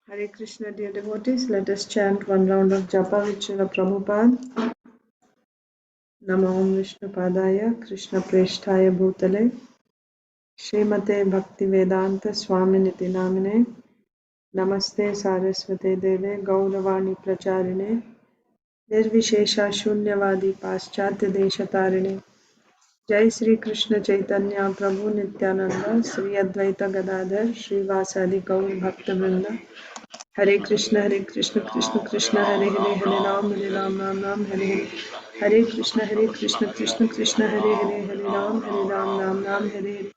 Hare Krishna, dear devotees, let us chant one round of japa with Srila Prabhupada. Namo Vishnu Padaya, Krishna Presthaya Bhutale, Srimate Bhakti Vedanta Swami Niti Namine, Namaste Saraswate Deve, Gauravani Pracharine, Nirvishesha Shunyavadi Paschatya Deshatarine, Jai Sri Krishna Chaitanya Prabhu Nityananda, Sri Advaita Gadadhar, Sri Vasadi Gaur Bhakta Vrinda, Hare Krishna, Krishna Krishna, Hare Hare, Hare Ram, Ram Ram, Hare Hare. Hare Krishna, Krishna Krishna, Hare Hare, Hare Ram, Ram Ram, Hare Hare.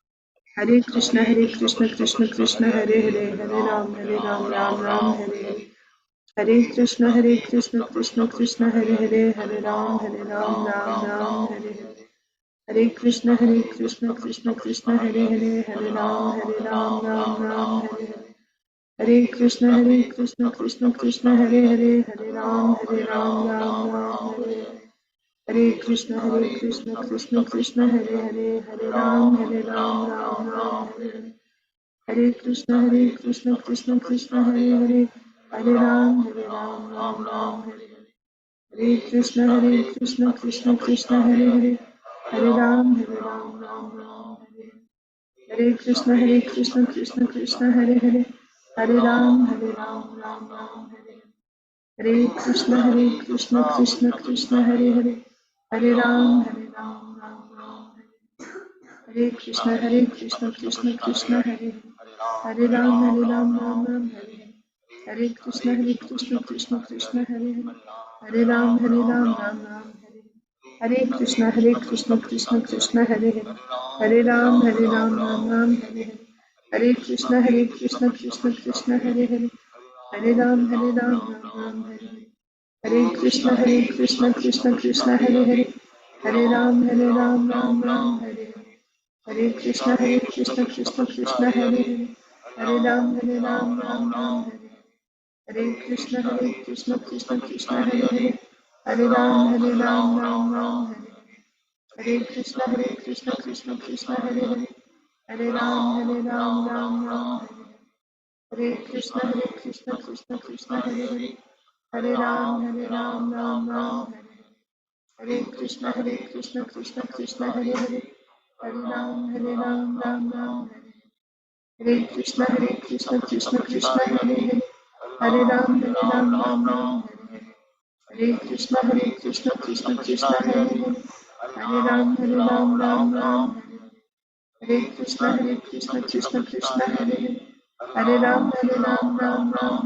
Hare Krishna, Krishna Krishna, Hare Hare, Hare Ram, Ram Ram, Hare Hare. Hare Krishna, Krishna Krishna, Hare Hare, Hare Ram, Ram Ram, Hare Hare. Hare Krishna, Krishna Krishna, Hare Hare, Hare Ram, Ram Ram, Hare Hare. Hare Krishna, Krishna Krishna, Hare Hare, Hare Ram, Ram Ram, Hare Hare. Hare Krishna, Krishna Krishna, Hare Hare, Hare Ram, Ram Ram, Hare Hare. Hare Krishna, Krishna Krishna, Hare Hare, Hare Ram, Ram Ram, Hare Hare. Hare Krishna, Krishna Krishna, Hare Hare, Hare Ram, Ram Ram, Hare Hare. Hare Krishna, Krishna Krishna, Hare Hare, Hare Ram, Ram Ram, Hare Hare. Hare Krishna, Krishna Krishna, Hare Hare, Hare Ram, Ram Ram, Hare Krishna, Krishna Krishna, Hare Hare, Hare Ram, Ram Ram, Hare Hare. Hare Krishna, Krishna Krishna, Hare Hare, Hare Ram, Ram Ram, Hare Hare. Hare Krishna, Krishna Krishna, Hare Hare, Hare Ram, Ram Ram, Hare Hare. Hare Krishna, Krishna Krishna, Hare Hare, Hare Ram, Ram Ram, Hare Hare. Hare Krishna, Krishna Krishna, Hare Hare, Hare Ram, Ram Ram, Hare Hare. Hare Krishna, Krishna Krishna, Hare Hare, Hare Ram, Ram Ram, Hare Hare. Hare Krishna, Krishna Krishna, Hare Hare, Hare Ram, Ram Ram, Hare Hare. Hare Krishna, Krishna Krishna, Hare Hare, Hare Ram, Ram Ram, Hare Hare. Hare Krishna, Krishna Krishna, Hare Hare, Hare Ram, Ram Ram, Hare Hare. Hare Krishna, Krishna Krishna, Hare Hare, Hare Ram, Ram Ram, Hare Hare. Hare Krishna, Krishna Krishna, Hare Hare, Hare Ram, Ram, Hare Hare. Hare Krishna, Krishna Krishna, Hare Hare, Hare Ram, Ram, Hare Hare. Hare Krishna, Krishna Krishna, Hare Hare, Hare Ram, Ram, Hare Hare.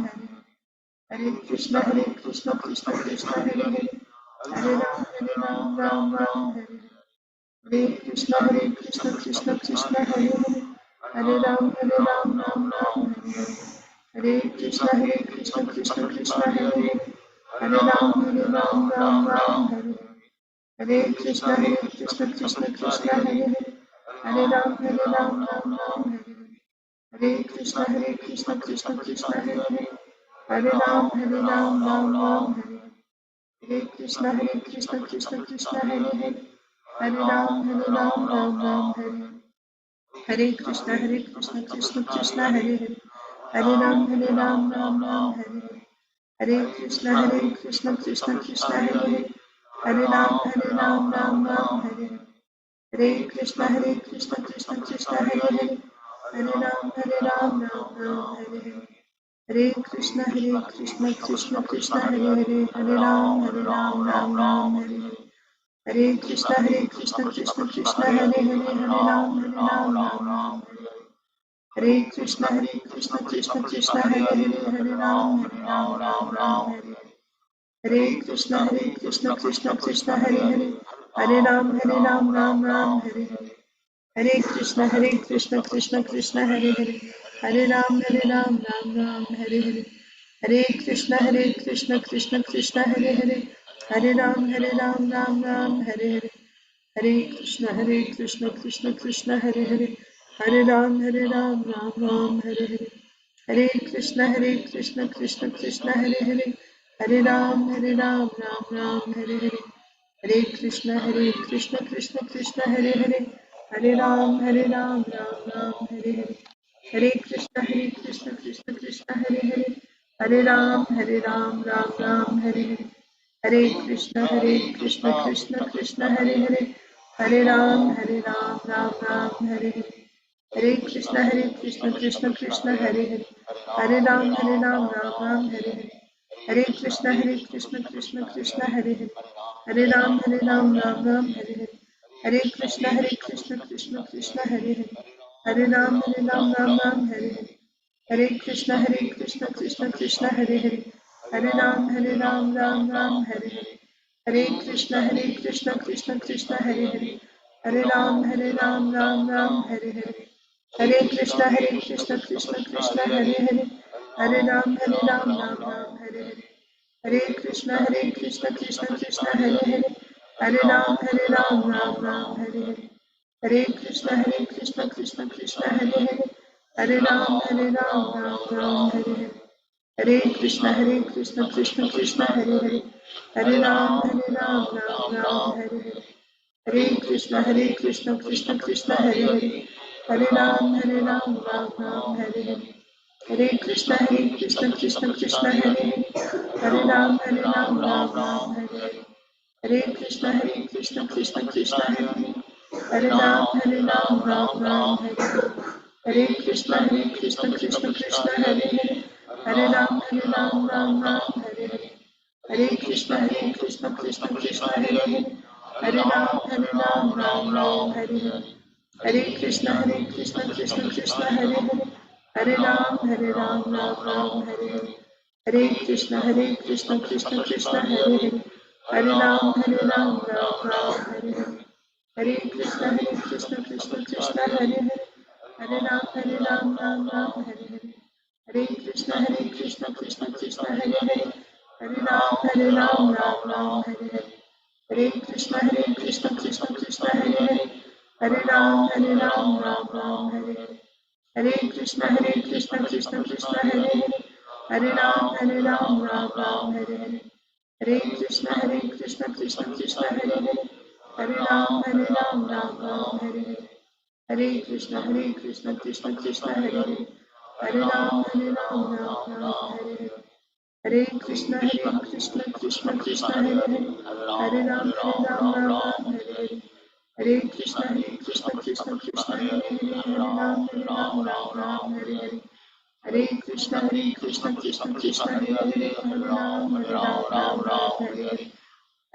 Hare Krishna, Krishna Krishna, Hare Hare, Hare Ram, Ram, Hare Hare. Hare Krishna, Krishna Krishna, Hare Hare, Hare Ram, Ram, Hare Hare. Hare Krishna, Krishna Krishna, Hare Hare, Hare Ram, Ram, Hare Hare. Hare Krishna, Krishna Krishna, Hare Hare, Hare Ram, Ram, Hare Hare. Hare Krishna, Krishna Krishna, Hare Hare, Hare Ram, Ram, Hare Hare. Hare Krishna, Krishna Krishna, Hare Hare, Hare Ram, Ram, Hare Hare. Hare Krishna, Krishna Krishna, Hare Hare, Hare Ram, Ram, Hare Hare. Hare Krishna, Krishna Krishna, Hare Hare, Hare Ram, Ram, Hare Hare. Hare Krishna, Krishna Krishna, Hare Hare, Hare Ram, Ram, Hare Hare. Hare Krishna, Krishna Krishna, Hare Hare, Hare Ram, Ram, Hare Hare. Hare Krishna, Krishna Krishna, Hare Hare, Hare Ram, Ram, Hare Hare. Hare Krishna, Krishna Krishna, Hare Hare, Hare Ram, Ram, Hare Hare. Hare Krishna, Krishna Krishna, Hare Hare, Hare Ram, Ram, Hare Hare. Hare Krishna, Krishna Krishna, Hare Hare, Hare Ram, Ram, Hare Hare. Hare Krishna, Krishna Krishna, Hare Hare, Hare Ram, Ram, Hare Hare. Hare Krishna, Krishna Krishna, Hare Hare, Hare Ram, Ram, Hare Hare. Hare Krishna, Krishna Krishna, Hare Hare, Hare Ram, Ram, Hare Hare. Hare Krishna, Krishna Krishna, Hare Hare, Hare Ram, Ram, Hare Hare. Hare Krishna, Krishna Krishna, Hare Hare, Hare Ram, Ram Ram, Hare Hare. Hare Krishna, Krishna Krishna, Hare Hare. Hare Ram, Ram Ram, Hare Hare. Hare Krishna, Krishna Krishna, Hare Hare. Hare Ram, Ram Ram, Hare Hare. Hare Krishna, Krishna Krishna, Hare Hare. Hare Ram, Ram Ram, Hare Hare. Hare Krishna, Krishna Krishna, Hare Hare. Hare Ram, Ram Ram, Hare Hare. Hare Krishna, Krishna Krishna, Hare Hare. Hare Ram, Ram Ram, Hare Hare. Hare Krishna, Krishna Krishna, Hare Hare. Hare Ram, Ram Ram, Hare Hare. Hare Krishna, Krishna Krishna, Hare Hare. Hare Ram, Ram Ram, Hare Hare. Hare Krishna, Krishna Krishna, Hare Hare. Hare Ram, Ram Ram, Hare Hare. Hare Krishna, Krishna Krishna, Hare Hare. Hare Ram, Ram Ram, Hare Hare. Hare Krishna, Krishna Krishna, Hare Hare. Hare Ram, Ram Ram, Hare Hare. Hare Krishna, Krishna Krishna, Hare Hare. Hare Ram, Ram Ram, Hare Hare. Hare Krishna, Krishna Krishna, Hare Hare. Hare Ram, Ram Ram, Hare Hare. Hare Krishna, Krishna Krishna, Hare Hare. Hare Ram, Ram Ram, Hare Hare. Hare Krishna, Krishna Krishna, Hare Hare. Hare Ram, Ram Ram, Hare Hare. Hare Krishna, Krishna Krishna, Hare Hare. Hare Ram, Ram Ram, Hare Hare. Hare Krishna, Krishna Krishna, Hare Hare. Hare Ram, Ram Ram, Hare Hare. Hare Krishna, Krishna Krishna, Hare Hare. Hare Ram, Ram Ram, Hare Hare. Hare Krishna, Krishna Krishna, Hare Hare. Hare Ram, Ram, Hare Hare. Hare Krishna, Krishna Krishna, Hare Hare. Hare Ram, Ram, Hare Hare. Hare Krishna, Krishna Krishna, Hare Hare. Hare Ram, Ram Ram, Hare Hare. Hare Krishna, Krishna Krishna, Hare Hare. Hare Ram, Ram Ram, Hare Hare. Hare Krishna, Krishna Krishna, Hare Hare. Hare Ram, Ram Ram, Hare Hare. Hare Krishna, Krishna Krishna, Hare Hare. Hare Ram, Ram Ram, Hare Hare. Hare Krishna, Krishna Krishna, Hare Hare. Hare Ram, Ram Ram, Hare Hare. Hare Krishna, Krishna Krishna, Hare Hare. Hare Ram, Ram Hare Hare. Hare Krishna, Krishna Krishna, Hare Hare. Hare Ram, Ram Hare Hare. Hare Krishna, Krishna Krishna, Hare Hare. Hare Ram, Ram Hare Hare.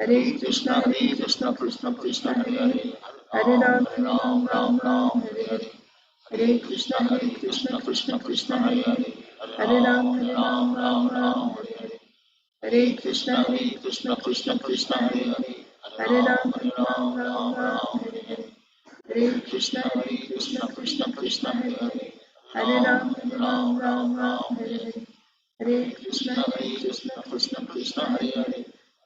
Hare Krishna, Krishna Krishna, Hare Hare. Hare Ram, Ram Hare Hare. Hare Krishna, Krishna Krishna, Hare Hare. Hare Ram, Ram Hare Hare. Hare Krishna, Krishna Krishna, Hare Hare. Hare Ram, Ram Hare Hare. Hare Krishna, Krishna Krishna, Hare Hare. Hare Ram, Ram Hare Hare. Hare Krishna, Krishna Krishna, Hare Hare.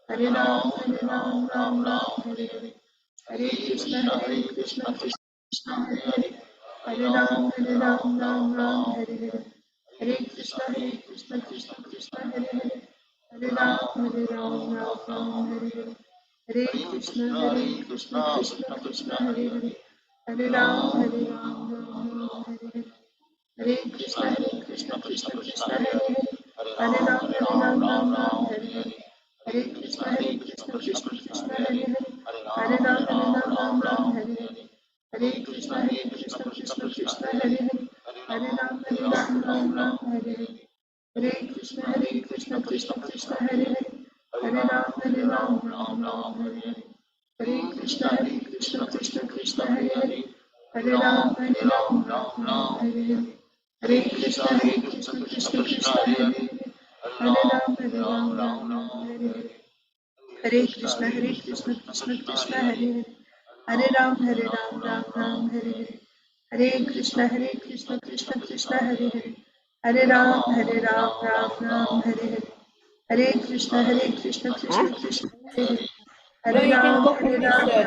Hare Ram, Ram Hare Hare. Hare Krishna, Krishna Krishna, Hare Hare. Hare Ram, Ram Hare Hare. Hare Krishna, Krishna Krishna, Hare Hare. Hare Ram, Ram Hare Hare. Hare Krishna, Krishna Krishna, Hare Hare. Hare Ram, Ram Hare Hare. Hare Krishna, Krishna Krishna, Hare Hare. Hare Ram, Ram Hare Hare. Hare Krishna, Krishna Krishna, Hare Hare. Hare Ram, Hare Hare. Hare Krishna, Krishna Krishna, Hare Hare. Hare Ram, Hare Hare. Hare Krishna, Krishna Krishna, Hare Hare. Hare Ram, Ram Hare Hare. Hare Krishna, Krishna Krishna, Hare Hare. Hare Ram, Hare Hare. Hare Krishna, Krishna Krishna, Hare Hare. Hare Ram, Ram Hare Hare. Hare Krishna, Krishna Krishna, Hare Hare. Hare Ram, Ram Hare Hare. Hare Krishna, Krishna Huh? Krishna, Hare Hare. No, Hare you can Ram, go from this Ram door.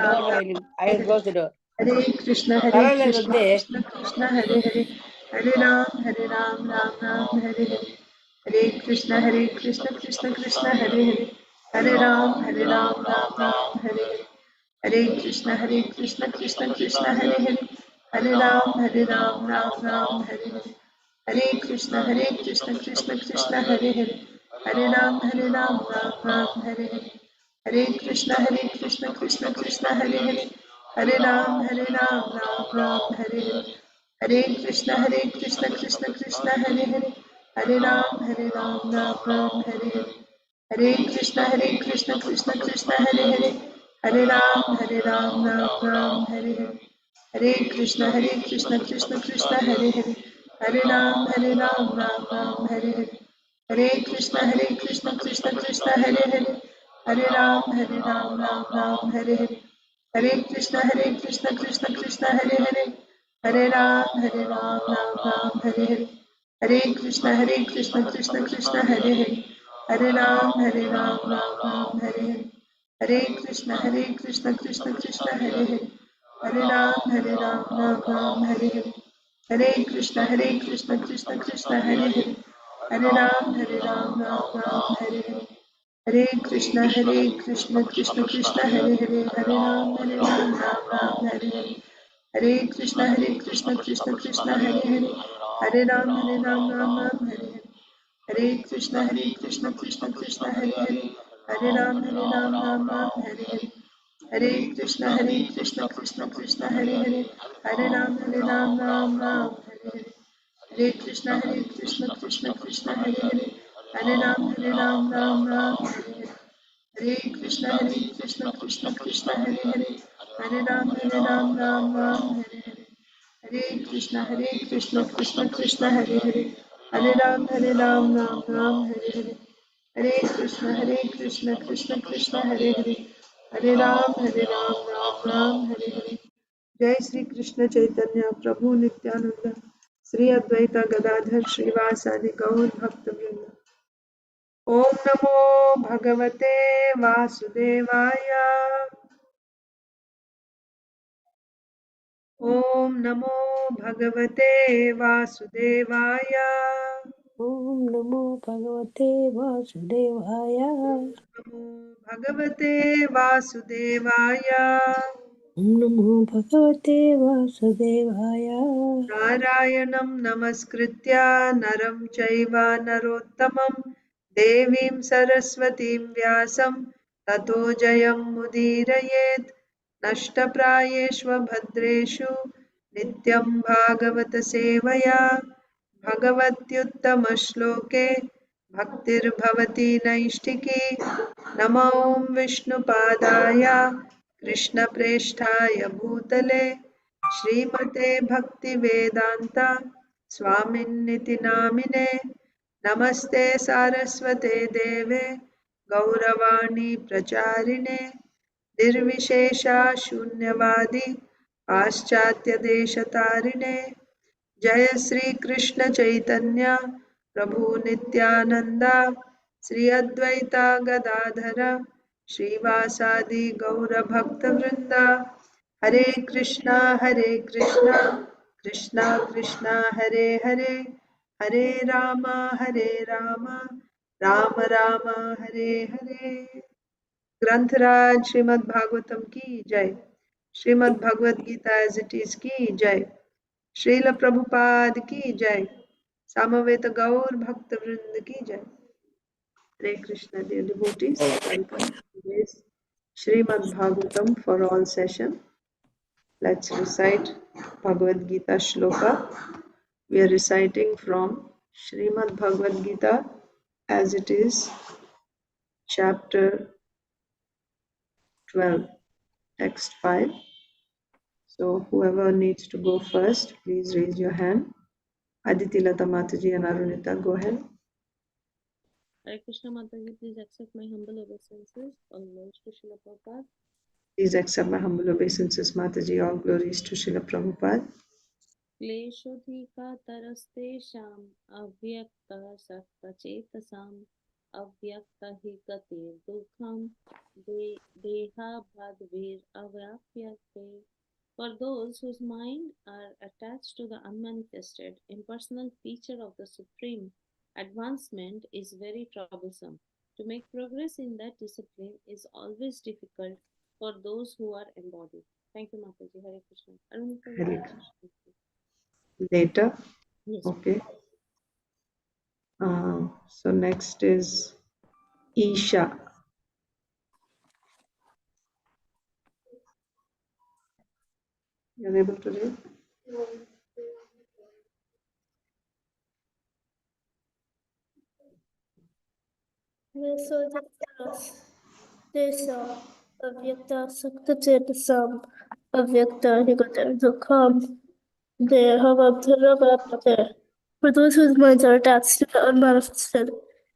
I'll close the door. Hare Krishna, Parallel Krishna, Hare Hare. Hare Ram, Ram Ram, Hare Hare. Hare Krishna, Krishna Krishna, Hare Hare. Hare Ram, Ram Ram, Hare Hare. Hare Krishna, Krishna Krishna, Hare Hare. Hare Ram, Ram Ram, Hare Hare. Hare Krishna Krishna Krishna Hare Hare, Hare Ram Ram Ram Hare Hare, Hare Krishna Krishna Krishna Hare Hare, Hare Ram Ram Hare Hare, Hare Krishna Krishna Krishna Hare Hare, Hare Ram Ram Hare Hare, Hare Krishna Krishna Krishna Hare Hare, Hare Ram Ram Hare Hare, Hare Krishna Krishna Krishna Hare Hare, Hare Ram Ram Hare Hare, Hare Krishna Krishna Krishna Hare Hare, Hare Ram Ram Hare Hare, Hare Krishna Krishna Krishna Hare Hare, Hare Ram Ram Hare Hare, Hare Krishna Krishna Krishna Hare Hare, Hare Ram Ram Hare Hare, Hare Krishna Krishna Krishna Hare Hare, Hare Ram Ram Hare Hare, Hare Krishna Krishna Krishna Hare Hare, Hare Ram Ram Hare Hare, Hare Krishna Krishna Krishna Hare Hare, Hare Ram Ram Hare Hare, Hare Krishna Krishna Krishna Hare Hare, Hare Ram Ram Hare Hare, Hare Krishna Krishna Krishna Hare Hare, Hare Ram Ram Hare Hare, Hare Krishna Krishna Krishna Hare Hare, Hare Ram Ram Hare Hare, Hare Krishna Krishna Krishna Hare Hare, Hare Ram Ram Hare Hare, Hare Krishna Krishna Krishna Hare Hare, Hare Ram Ram Hare Hare, Hare Krishna Krishna Krishna Hare Hare, Hare Ram Ram Hare Hare, Hare Krishna Krishna Krishna Hare Hare, Hare Ram Ram Hare Hare. जय श्री कृष्ण चैतन्य प्रभु नित्यानंद श्री अद्वैत गदाधर श्रीवासादि गौर भक्त वृंद। ओम नमो भगवते वासुदेवाय। ओम नमो भगवते वासुदेवाय। Om Namo Bhagavate Vasudevaya. नमो भगवते वासुदेवाय। Om Namo Bhagavate Vasudevaya. नारायणं नमस्कृत्य नरं चैव नरोत्तमं देवीं सरस्वतीं व्यासं ततो जयं मुदीरयेत्। नष्टप्रायेष्व भद्रेषु नित्यं भागवत सेवया भगवत्युत्तमश्लोके भक्तिर्भवति नैष्टिकी। नमो विष्णुपादाय कृष्णप्रेष्ठाय भूतले श्रीमते भक्तिवेदान्त स्वामिन्निति नामिने। नमस्ते सारस्वते देवे गौरवाणी प्रचारिणे निर्विशेषा शून्यवादी पाश्चात्यदेशतारिणे। जय श्री कृष्ण चैतन्य प्रभु नित्यानंद श्री अद्वैता गदाधर श्रीवासादि गौर भक्त वृंद। हरे कृष्णा कृष्णा कृष्णा हरे हरे, हरे राम राम राम हरे हरे। ग्रंथराज श्रीमद् भागवतम की जय। Shrimad Bhagavad Gita as it is की जय। श्रील प्रभुपाद की जय। सामवेद गौर भक्त वृंद की जय। हरे Krishna dear devotees, welcome to today's Srimad Bhagavatam for all session. Let's recite Bhagavad Gita Shloka. We are reciting from Srimad Bhagavad Gita as it is chapter 12, text 5. So whoever needs to go first, please raise your hand. Aditi Lata Mataji and Arunita, go ahead. Hare Krishna Mataji, please accept my humble obeisances. All glories to Srila Prabhupada. Please accept my humble obeisances, Mataji. All glories to Srila Prabhupada. क्लेशोऽधिका तरस्तेषाम् अव्यक्तः सक्तचेतसाम् अव्यक्त हि गतिर्दुःखम् देहाभाद्भिरव्याप्यते. For those whose mind are attached to the unmanifested, impersonal feature of the Supreme, advancement is very troublesome. To make progress in that discipline is always difficult for those who are embodied. Thank you, Mataji. Hare Krishna. Hare Later. Yes. Okay. So next is Isha. You're able to read? Desa avyakta saktachetasam avyakta hikaterdukam dehavabdharavapate. For those whose minds are attached to the unmanifested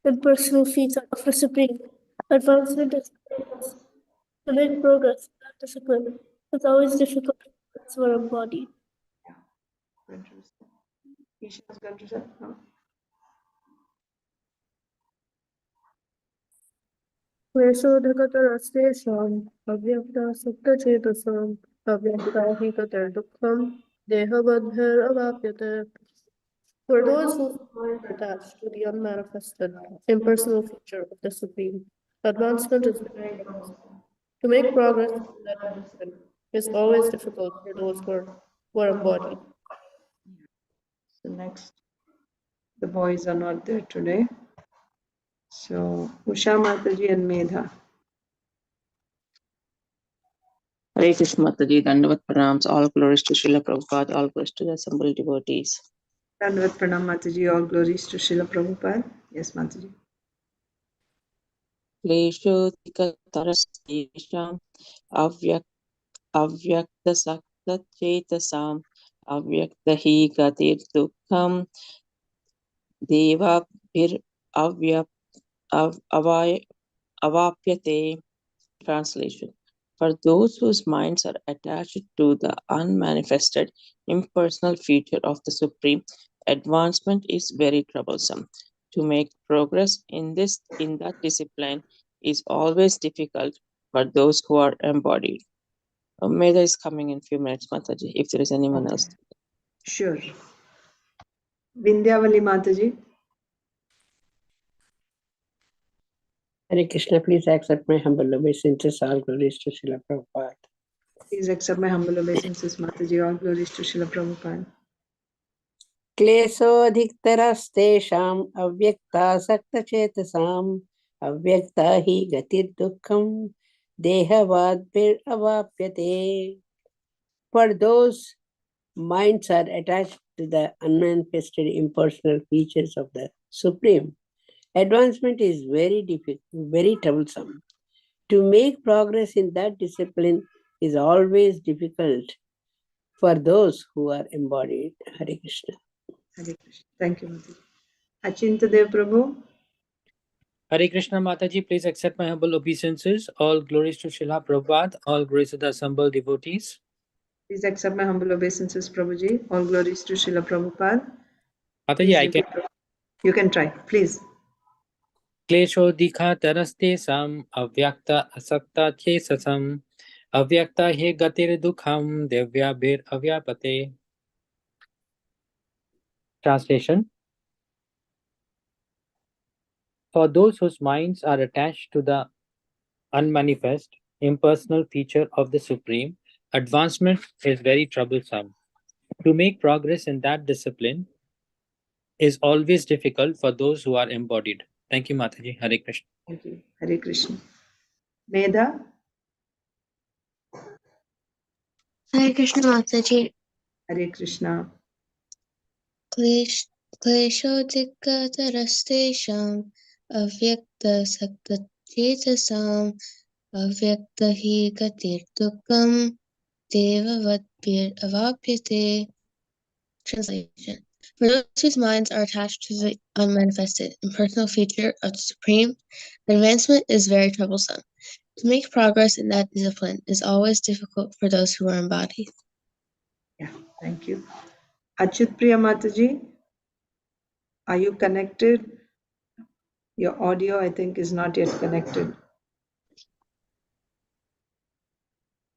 impersonal feature of the Supreme, advancement is very possible. To make progress in that discipline is always difficult for those who are embodied. Isha is going to say, no? क्लेशोऽधिकतरस्तेषाम् अव्यक्तासक्तचेतसाम् अव्यक्ता हि गतिर्दुःखम् देहबद्धैरवाप्यते. For those whose minds are attached to the unmanifested, impersonal feature of the Supreme, advancement is very troublesome. To make progress in that discipline is always difficult for those who are embodied. So next, the boys are not there today. So Usha Mataji and Medha. Hare Krishna Mataji, Dandavat Pranams, all glories to Srila Prabhupada, all glories to the assembled devotees. Dandavat Pranam Mataji, all glories to Srila Prabhupada. Yes, Mataji. Kleshotikatarasteషाम् अव्यक्तसक्तचेतसाम् अव्यक्त हि गतिर्दुःखम् देवाभिरवाप्यते. Translation. For those whose minds are attached to the unmanifested, impersonal feature of the Supreme, advancement is very troublesome. To make progress in that discipline is always difficult for those who are embodied. Meda is coming in few minutes, Mataji, if there is anyone else. Sure. Vindhyavali Mataji. Hare Krishna, please accept my humble obeisances. All glories to Srila Prabhupada. Please accept my humble obeisances, Mataji. All glories to Srila Prabhupada. क्लेशोऽधिकतरस्तेषाम् अव्यक्तासक्तचेतसाम् अव्यक्ता हि गतिर्दुःखम् देहवाद्भिरवाप्यते. For those minds are attached to the unmanifested impersonal features of the Supreme, advancement is very difficult, very troublesome. To make progress in that discipline is always difficult for those who are embodied. Hare Krishna. Hare Krishna. Thank you, Mataji. Achinta Dev Prabhu. Hare Krishna Mataji, please accept my humble obeisances. All glories to Srila Prabhupada, all glories to the assembled devotees. Please accept my humble obeisances, Prabhuji. All glories to Srila Prabhupada. Mataji, I can. You can try, please. Kleshodikha taraste sam avyakta asakta chesasam avyakta he gatir dukham devya bir avyapate. Translation. For those whose minds are attached to the unmanifest, impersonal feature of the Supreme, advancement is very troublesome. To make progress in that discipline is always difficult for those who are embodied. Thank you, Mataji. Hare Krishna. Thank you. Hare Krishna. Medha. Hare Krishna Mataji. Hare Krishna. क्लेशोऽधिकतरस्तेषाम् अव्यक्तसक्तचेतसाम् अव्यक्त हि गतिर्दुःखम् देववद्भिरवाप्यते. Translation. For those whose minds are attached to the unmanifested impersonal feature of the Supreme, advancement is very troublesome. To make progress in that discipline is always difficult for those who are embodied. Yeah, thank you. Achyut Priya Mataji, are you connected? Your audio, I think, is not yet connected.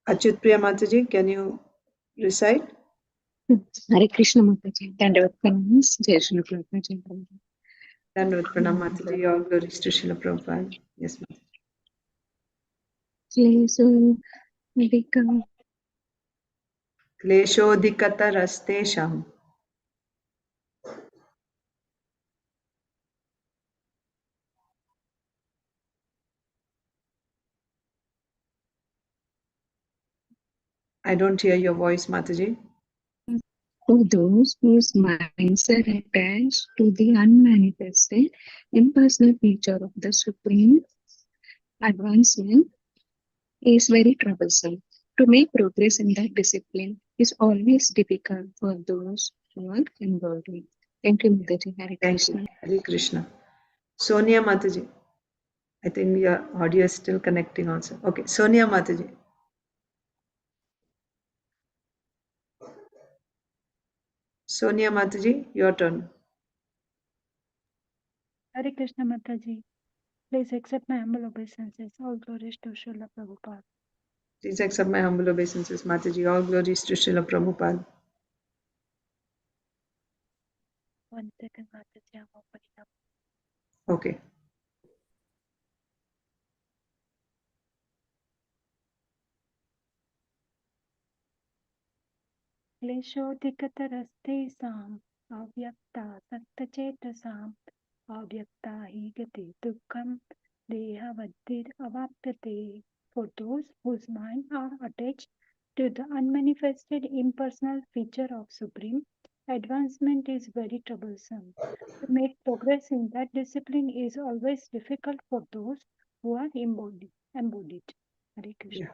Achyut Priya Mataji, can you recite? Hare Krishna Mataji. Dandavat Pranams. Jai Shri Prabhupada. Jai Prabhupada. Dandavat Pranam Mataji, all glories to Srila Prabhupada. Yes, Mataji. Kleshodikata rastesham. I don't hear your voice, Mataji. For those whose minds are attached to the unmanifested, impersonal feature of the Supreme, advancement is very troublesome. To make progress in that discipline is always difficult for those who are embodied. Thank you, Mataji. Hare Thank Krishna. you. Hare Krishna. Sonia Mataji. I think your audio is still connecting also. Okay, Sonia Mataji. Sonia Mataji, your turn. Hare Krishna Mataji. Please accept my humble obeisances. All glories to Srila Prabhupada. Please accept my humble obeisances, Mataji. All glories to Srila Prabhupada. 1 second, Mataji. I'm opening up. Okay. क्लेशोऽधिकतरस्तेषाम् अव्यक्ता सक्तचेतसाम् अव्यक्ता हि गति दुःखं देहवद्भिरवाप्यते. For those whose minds are attached to the unmanifested impersonal feature of Supreme, advancement is very troublesome. To make progress in that discipline is always difficult for those who are embodied. Hare Krishna. Yeah.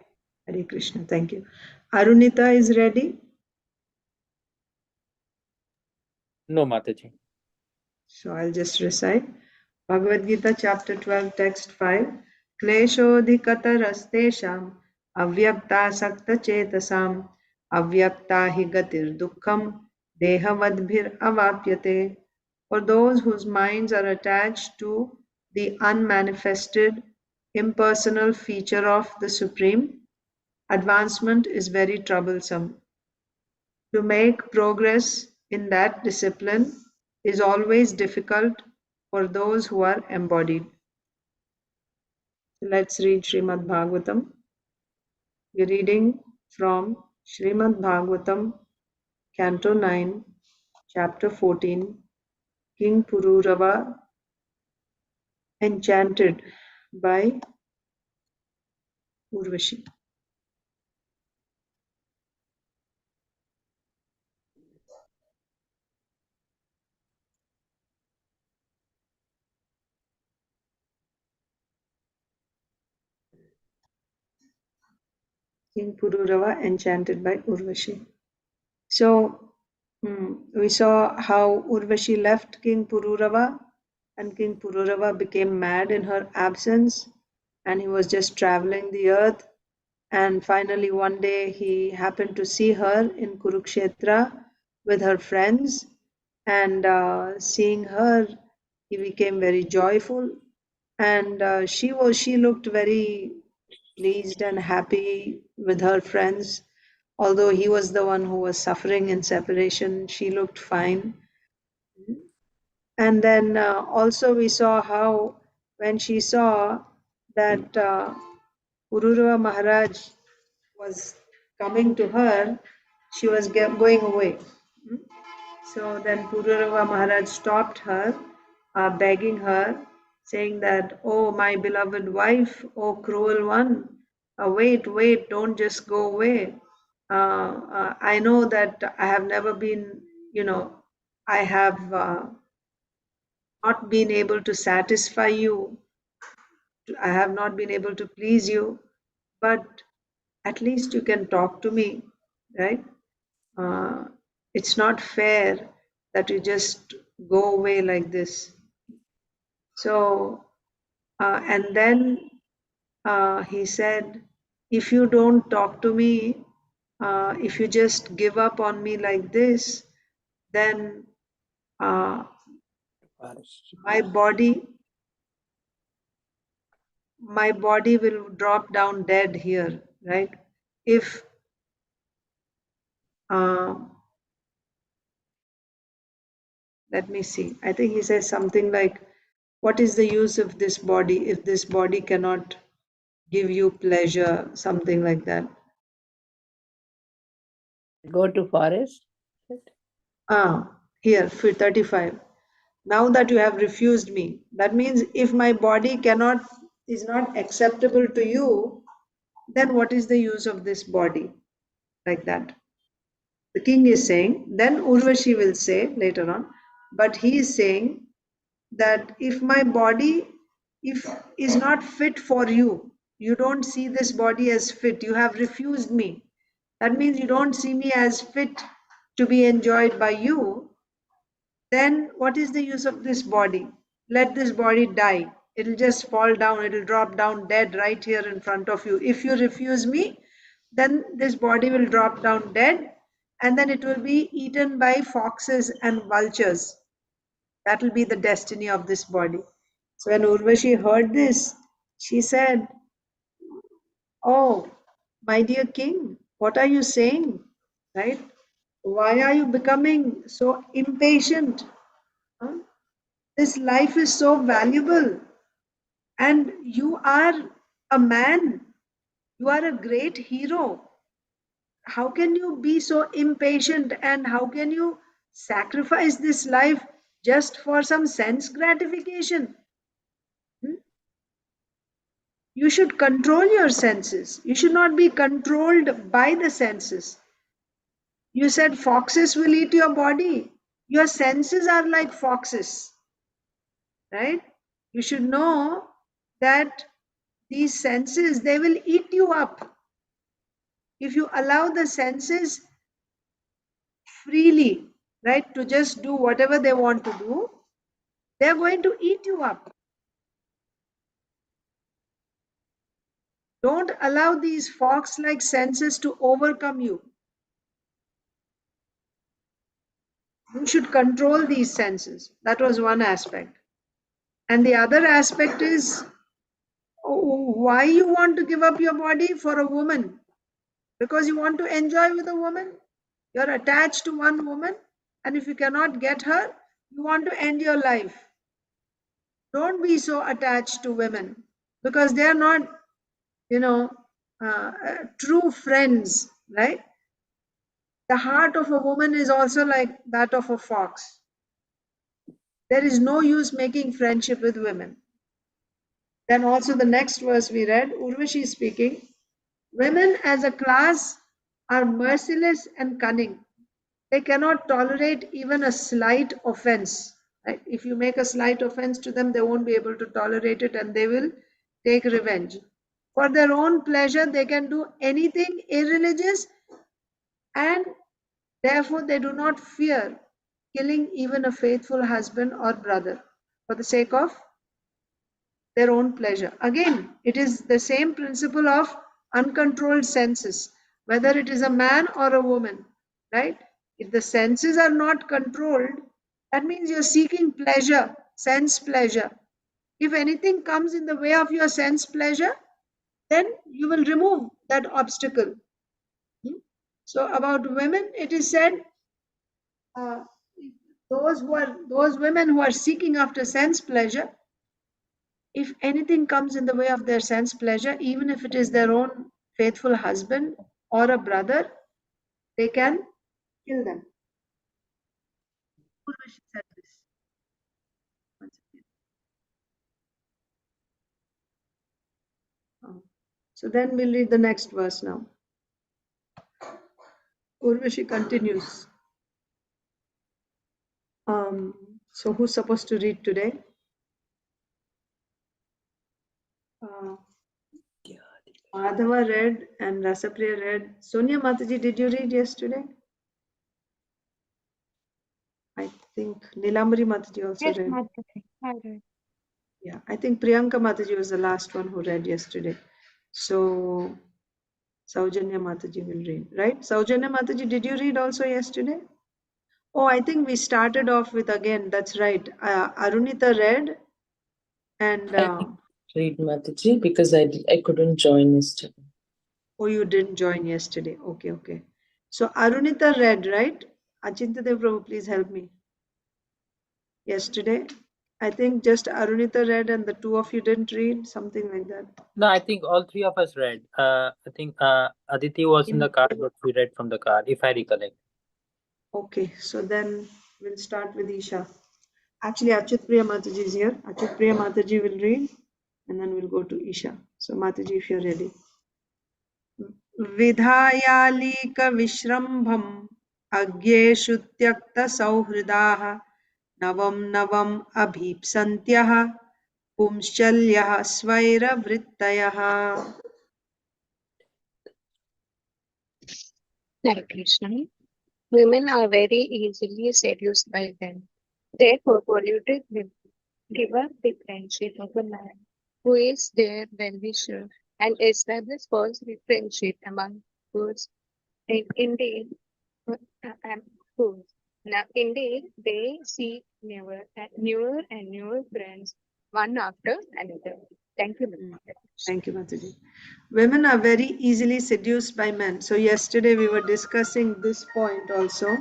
Hare Krishna. Thank you. Arunita is ready. No, Mataji. So I'll just recite. Bhagavad Gita chapter 12 text 5. Kleshodhikatarastesham avyakta sakta chetasam avyakta hi gatir dukkham dehavadbhir avapyate. For those whose minds are attached to the unmanifested impersonal feature of the Supreme, advancement is very troublesome. To make progress in that discipline is always difficult for those who are embodied. Let's read Srimad Bhagavatam. We're reading from Srimad Bhagavatam, Canto 9, Chapter 14, King Pururava enchanted by Urvashi. King Pururava enchanted by Urvashi. So we saw how Urvashi left King Pururava, and King Pururava became mad in her absence, and he was just traveling the earth. And finally, one day he happened to see her in Kurukshetra with her friends, and seeing her, he became very joyful, and she looked very pleased and happy with her friends. Although he was the one who was suffering in separation, she looked fine. And then also we saw how when she saw that Pururava Maharaj was coming to her, she was going away. So then Pururava Maharaj stopped her, begging her, saying that, "Oh, my beloved wife, oh, cruel one, wait, wait, don't just go away. I know that I have never been, I have not been able to satisfy you. I have not been able to please you, but at least you can talk to me, right? It's not fair that you just go away like this." So, and then he said, "If you don't talk to me, if you just give up on me like this, then uh, my body will drop down dead here, right? If let me see, I think he says something like, what is the use of this body if this body cannot give you pleasure, something like that. Go to forest. Here, 35. Now that you have refused me, that means if my body is not acceptable to you, then what is the use of this body? like that. The king is saying, then Urvashi will say later on, but he is saying that if my body is not fit for you, you don't see this body as fit, you have refused me. That means you don't see me as fit to be enjoyed by you. Then what is the use of this body? Let this body die. It'll just fall down, it'll drop down dead right here in front of you. If you refuse me, then this body will drop down dead, and then it will be eaten by foxes and vultures. That will be the destiny of this body. So when Urvashi heard this, she said, "Oh, my dear king, what are you saying? Right? Why are you becoming so impatient? Huh? This life is so valuable, and you are a man, you are a great hero. How can you be so impatient, and how can you sacrifice this life just for some sense gratification? Hmm? You should control your senses. You should not be controlled by the senses. You said foxes will eat your body. Your senses are like foxes, right? You should know that these senses, they will eat you up. If you allow the senses freely, right, to just do whatever they want to do, they're going to eat you up. Don't allow these fox-like senses to overcome you. You should control these senses. That was one aspect. And the other aspect is, why you want to give up your body for a woman? Because you want to enjoy with a woman? You're attached to one woman, and if you cannot get her, you want to end your life. Don't be so attached to women, because they are not, true friends, right? The heart of a woman is also like that of a fox. There is no use making friendship with women. Then also the next verse we read, Urvashi speaking, women as a class are merciless and cunning. They cannot tolerate even a slight offense. Right? If you make a slight offense to them, they won't be able to tolerate it, and they will take revenge. For their own pleasure, they can do anything irreligious, and therefore they do not fear killing even a faithful husband or brother for the sake of their own pleasure. Again, it is the same principle of uncontrolled senses, whether it is a man or a woman, right? If the senses are not controlled, that means you're seeking pleasure, sense pleasure. If anything comes in the way of your sense pleasure, then you will remove that obstacle. So about women, it is said, uh, those women who are seeking after sense pleasure, if anything comes in the way of their sense pleasure, even if it is their own faithful husband or a brother, they can kill them. Urvashi said this. Once again. So then we'll read the next verse now. Urvashi continues. So who's supposed to read today? Madhava read and Rasapriya read. Sonia Mataji, did you read yesterday? I think Nilamari Mataji also Yes, read. Mataji, I read. Yeah, I think Priyanka Mataji was the last one who read yesterday. So Saujanya Mataji will read, right? Saujanya Mataji, did you read also yesterday? Oh, I think we started off with, again, that's right. Arunita read, and I didn't read Mataji because I couldn't join yesterday. oh, you didn't join yesterday. Okay. So Arunita read, right? Achintadev Prabhu, please help me. Yesterday, I think just Arunita read and the two of you didn't read, something like that. No, I think all three of us read. I think Aditi was in the car, but we read from the car, if I recollect. Okay, so then we'll start with Isha. Actually, Achyut Priya Mataji is here. Achyut Priya Mataji will read, and then we'll go to Isha. So Mataji, if you're ready. विधायालीकविश्रम्भम् अज्ञेषु त्यक्तसौहृदाः नवं नवम् अभीप्सन्त्यः पुंश्चल्यः स्वैरवृत्तयः. Hare Krishna. Women are very easily seduced by them. Therefore, polluted women give up the friendship of a man who is their well-wisher and establish false friendship among fools. Indeed, fools. Now, indeed, they seek newer and newer friends, one after another. Thank you. Thank you, Mataji. Women are very easily seduced by men. So yesterday we were discussing this point also.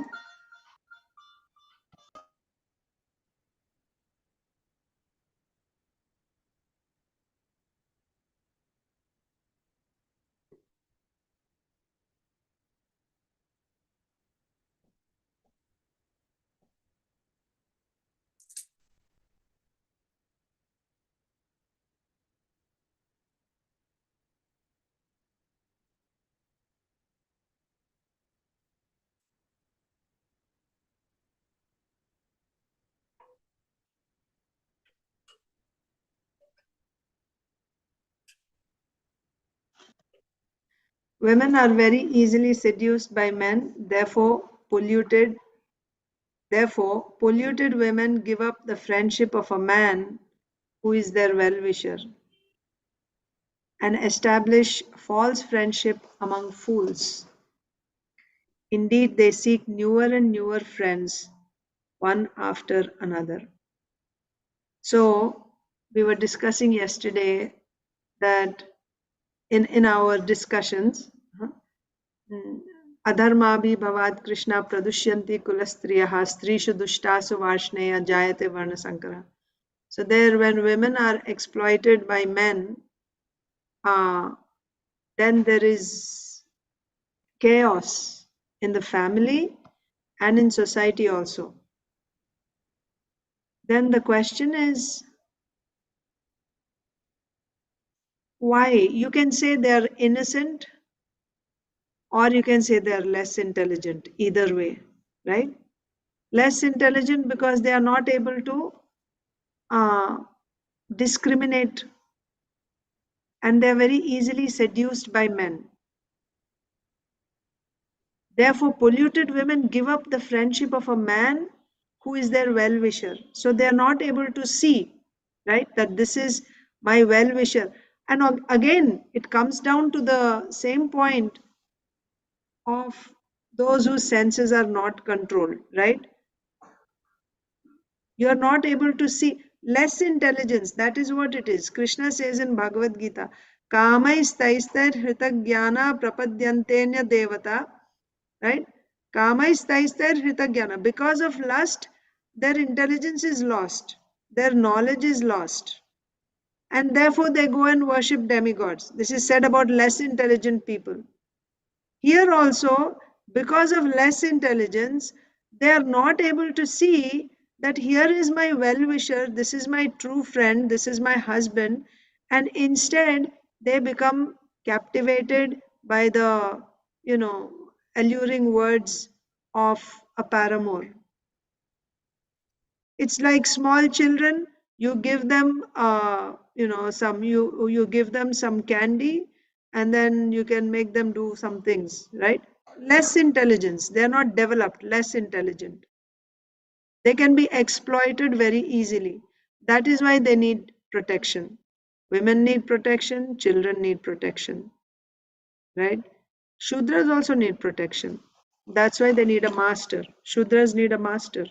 Women are very easily seduced by men, therefore polluted women give up the friendship of a man who is their well-wisher and establish false friendship among fools. Indeed, they seek newer and newer friends, one after another. So, we were discussing yesterday that in our discussions, अधर्माभि भवात् Krishna प्रदुष्यन्ति कुलस्त्रियः स्त्रीषु दुष्टासु वार्ष्णेय जायते वर्णसंकरः. So there, when women are exploited by men, then there is chaos in the family and in society also. Then the question is, why? You can say they are innocent, or you can say they are less intelligent. Either way, right? Less intelligent because they are not able to discriminate, and they are very easily seduced by men. Therefore, polluted women give up the friendship of a man who is their well-wisher. So they are not able to see, right, that this is my well-wisher. And again, it comes down to the same point of those whose senses are not controlled, right? You are not able to see. Less intelligence, that is what it is. Krishna says in Bhagavad Gita, Kamaistaistar hritagyana prapadyantenya devata, right? Kamaistaistar hritagyana. Because of lust, their intelligence is lost, their knowledge is lost, and therefore they go and worship demigods. This is said about less intelligent people. Here also, because of less intelligence, they are not able to see that here is my well-wisher, this is my true friend, this is my husband, and instead they become captivated by the, alluring words of a paramour. It's like small children. You give them, you give them some candy, and then you can make them do some things, right? Less intelligence. They are not developed. Less intelligent. They can be exploited very easily. That is why they need protection. Women need protection. Children need protection, right? Shudras also need protection. That's why they need a master. Shudras need a master,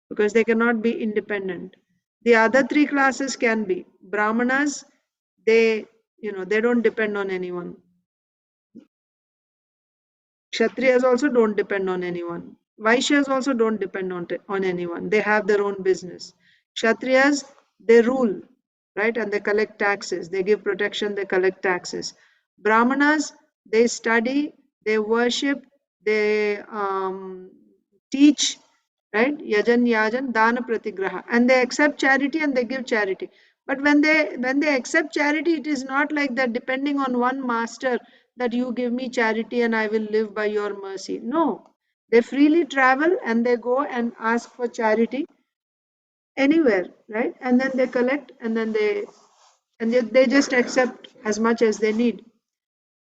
because they cannot be independent. The other three classes can be. Brahmanas, they don't depend on anyone. Kshatriyas also don't depend on anyone. Vaishyas also don't depend on anyone. They have their own business. Kshatriyas, they rule, right? And they collect taxes. They give protection, they collect taxes. Brahmanas, they study, they worship, they teach, right? Yajan, yajan, dana pratigraha. And they accept charity and they give charity. But when they accept charity, it is not like that depending on one master, that you give me charity and I will live by your mercy. No, they freely travel and they go and ask for charity anywhere, right? And then they collect and then they just accept as much as they need.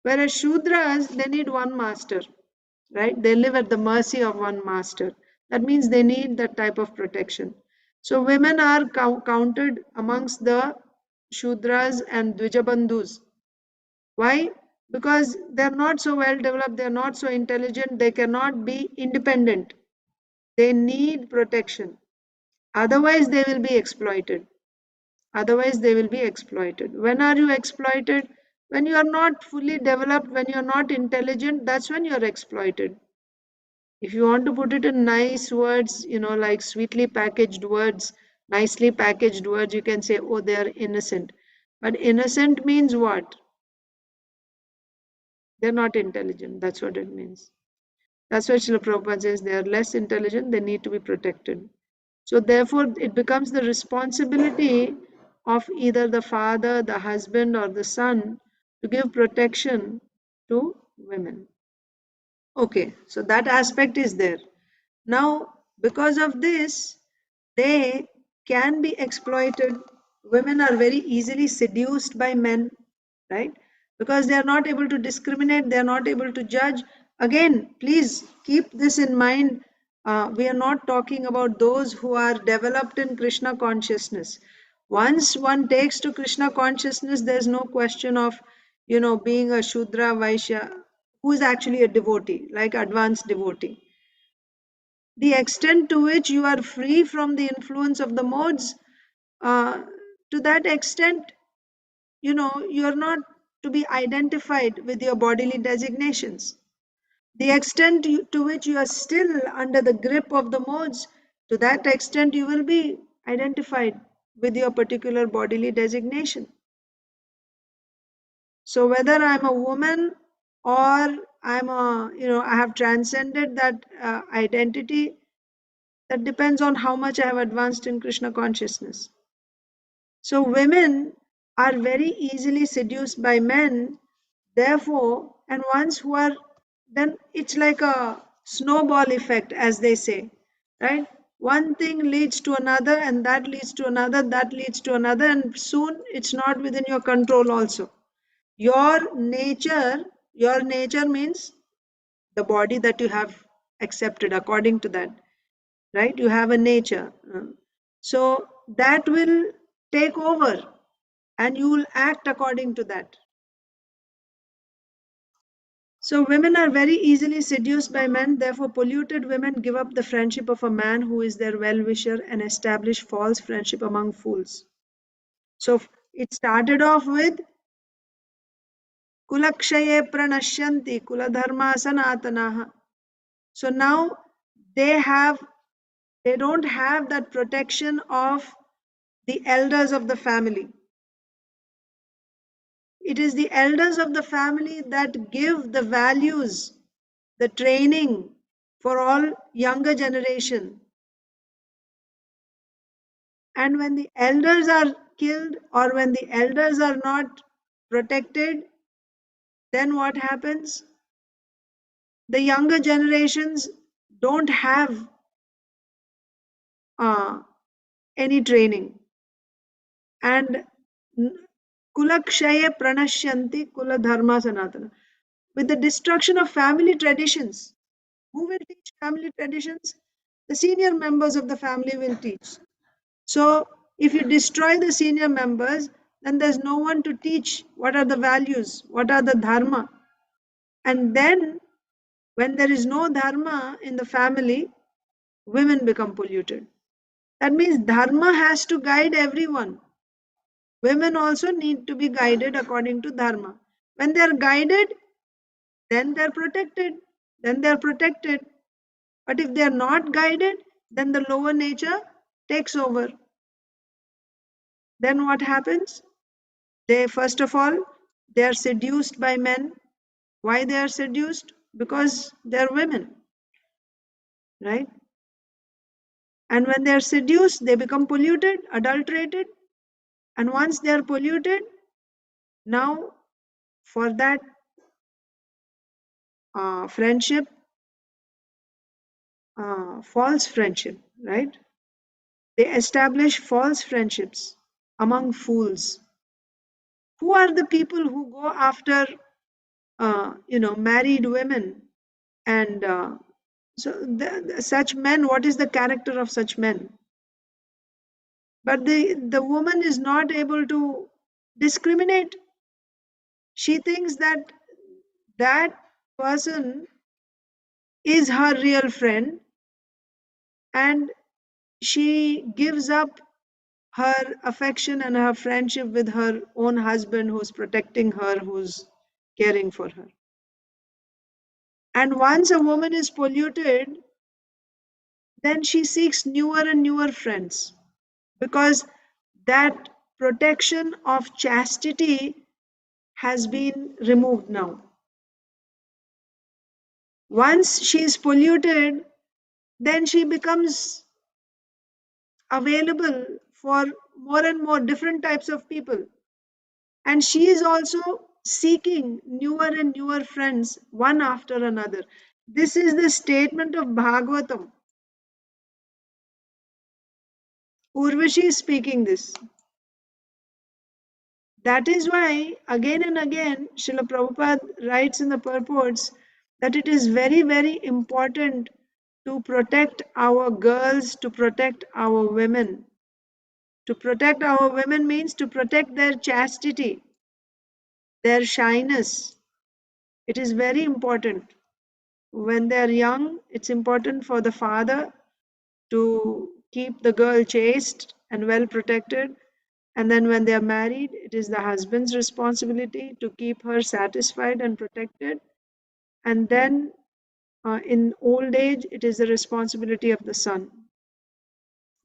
Whereas Shudras, they need one master, right? They live at the mercy of one master. That means they need that type of protection. So women are counted amongst the Shudras and Dvijabandhus. Why? Because they're not so well developed, they're not so intelligent, they cannot be independent. They need protection. Otherwise, they will be exploited. Otherwise, they will be exploited. When are you exploited? When you are not fully developed, when you are not intelligent, that's when you are exploited. If you want to put it in nice words, like sweetly packaged words, nicely packaged words, you can say, oh, they are innocent. But innocent means what? They're not intelligent. That's what it means. That's why Srila Prabhupada says they are less intelligent, they need to be protected. So therefore, it becomes the responsibility of either the father, the husband, or the son to give protection to women. Okay, so that aspect is there. Now, because of this, they can be exploited. Women are very easily seduced by men, right? Because they are not able to discriminate, they are not able to judge. Again, please keep this in mind. We are not talking about those who are developed in Krishna consciousness. Once one takes to Krishna consciousness, there's no question of, being a Shudra, Vaishya, who is actually a devotee, like advanced devotee. The extent to which you are free from the influence of the modes, to that extent, you're not to be identified with your bodily designations. The extent to which you are still under the grip of the modes, to that extent you will be identified with your particular bodily designation. So whether I'm a woman or I have transcended that identity, that depends on how much I have advanced in Krishna consciousness. So women are very easily seduced by men, therefore, and ones who are, then it's like a snowball effect, as they say, right? One thing leads to another, and that leads to another, that leads to another, and soon it's not within your control also. Your nature means the body that you have accepted according to that, right? You have a nature. So that will take over and you will act according to that. So women are very easily seduced by men, therefore polluted women give up the friendship of a man who is their well-wisher and establish false friendship among fools. So it started off with kulakshaye pranashyanti kuladharma sanatanaha. So now they don't have that protection of the elders of the family. It is the elders of the family that give the values, the training for all younger generation. And when the elders are killed or when the elders are not protected, then what happens? The younger generations don't have any training. And kulakshaya pranashyanti kula dharma sanatana. With the destruction of family traditions, who will teach family traditions? The senior members of the family will teach. So if you destroy the senior members, then there's no one to teach what are the values, what are the dharma. And then when there is no dharma in the family, women become polluted. That means dharma has to guide everyone. Women also need to be guided according to dharma. When they are guided, then they are protected. Then they are protected. But if they are not guided, then the lower nature takes over. Then what happens? They, first of all, they are seduced by men. Why they are seduced? Because they are women, right? And when they are seduced, they become polluted, adulterated. And once they are polluted, now for that friendship, false friendship, right? They establish false friendships among fools. Who are the people who go after, married women? And such men, what is the character of such men? But the woman is not able to discriminate. She thinks that that person is her real friend, and she gives up her affection and her friendship with her own husband, who's protecting her, who's caring for her. And once a woman is polluted, then she seeks newer and newer friends, because that protection of chastity has been removed now. Once she is polluted, then she becomes available for more and more different types of people. And she is also seeking newer and newer friends, one after another. This is the statement of Bhagavatam. Urvashi is speaking this. That is why, again and again, Srila Prabhupada writes in the purports that it is very, very important to protect our girls, to protect our women. To protect our women means to protect their chastity, their shyness. It is very important. When they are young, it's important for the father to keep the girl chaste and well protected. And then when they are married, it is the husband's responsibility to keep her satisfied and protected. And then in old age, it is the responsibility of the son,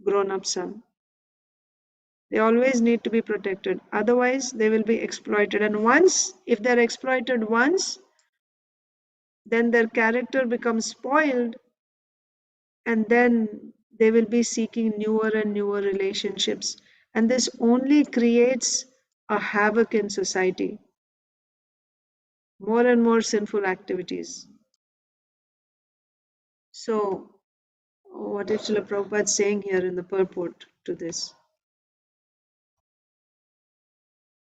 grown up son. They always need to be protected. Otherwise, they will be exploited. And once, if they're exploited once, then their character becomes spoiled, and then they will be seeking newer and newer relationships. And this only creates a havoc in society, more and more sinful activities. So, what is Srila Prabhupada saying here in the purport to this?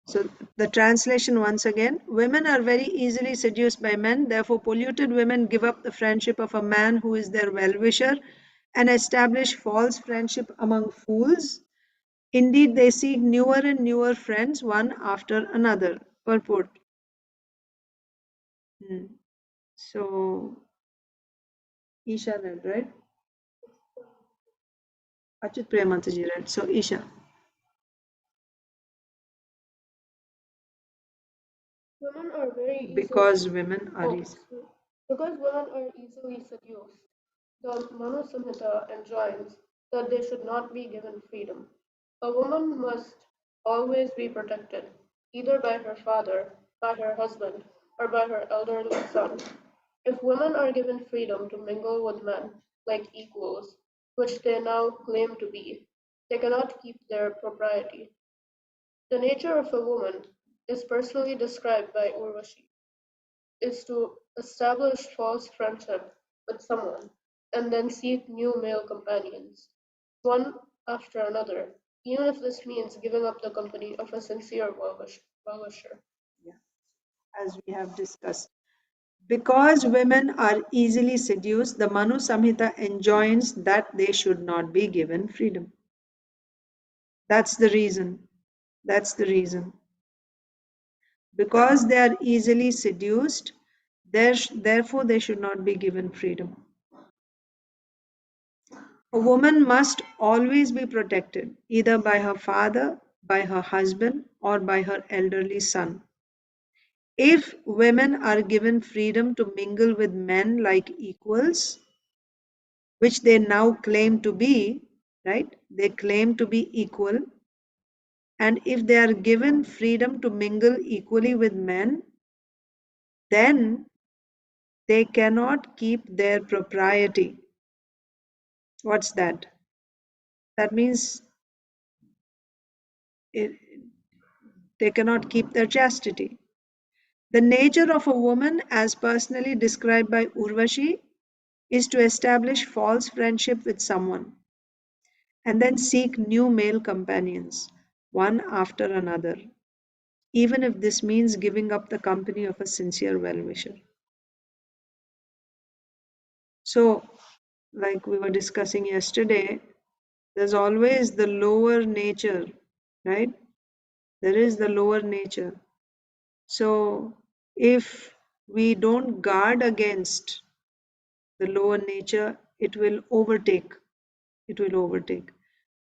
So, the translation once again: women are very easily seduced by men, therefore, polluted women give up the friendship of a man who is their well wisher and establish false friendship among fools. Indeed, they seek newer and newer friends, one after another. Purport. So, Isha read, right? Achut Premataji read. So, Isha. Women are very easily Because women are easy. because women are easily seduced. The Manu Samhita enjoins that they should not be given freedom. A woman must always be protected, either by her father, by her husband, or by her elderly son. If women are given freedom to mingle with men like equals, which they now claim to be, they cannot keep their propriety. The nature of a woman is personally described by Urvashi, is to establish false friendship with someone and then seek new male companions, one after another, even if this means giving up the company of a sincere well-wisher. Yeah. As we have discussed. Because women are easily seduced, the Manu Samhita enjoins that they should not be given freedom. That's the reason. That's the reason. Because they are easily seduced, therefore they should not be given freedom. A woman must always be protected, either by her father, by her husband, or by her elderly son. If women are given freedom to mingle with men like equals, which they now claim to be, right? They claim to be equal. And if they are given freedom to mingle equally with men, then they cannot keep their propriety. What's that? That means they cannot keep their chastity. The nature of a woman, as personally described by Urvashi, is to establish false friendship with someone and then seek new male companions, one after another, even if this means giving up the company of a sincere well-wisher. So, like we were discussing yesterday, there's always the lower nature, right? There is the lower nature. So, if we don't guard against the lower nature, it will overtake. It will overtake.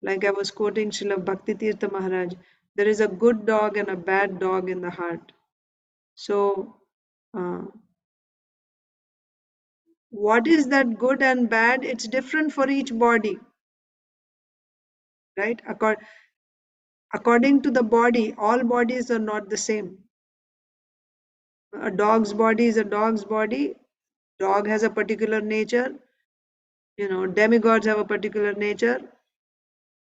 Like I was quoting Srila Bhakti Tirtha Maharaj, there is a good dog and a bad dog in the heart. So, what is that good and bad? It's different for each body, right? According to the body, all bodies are not the same. A dog's body is a dog's body. Dog has a particular nature. Demigods have a particular nature.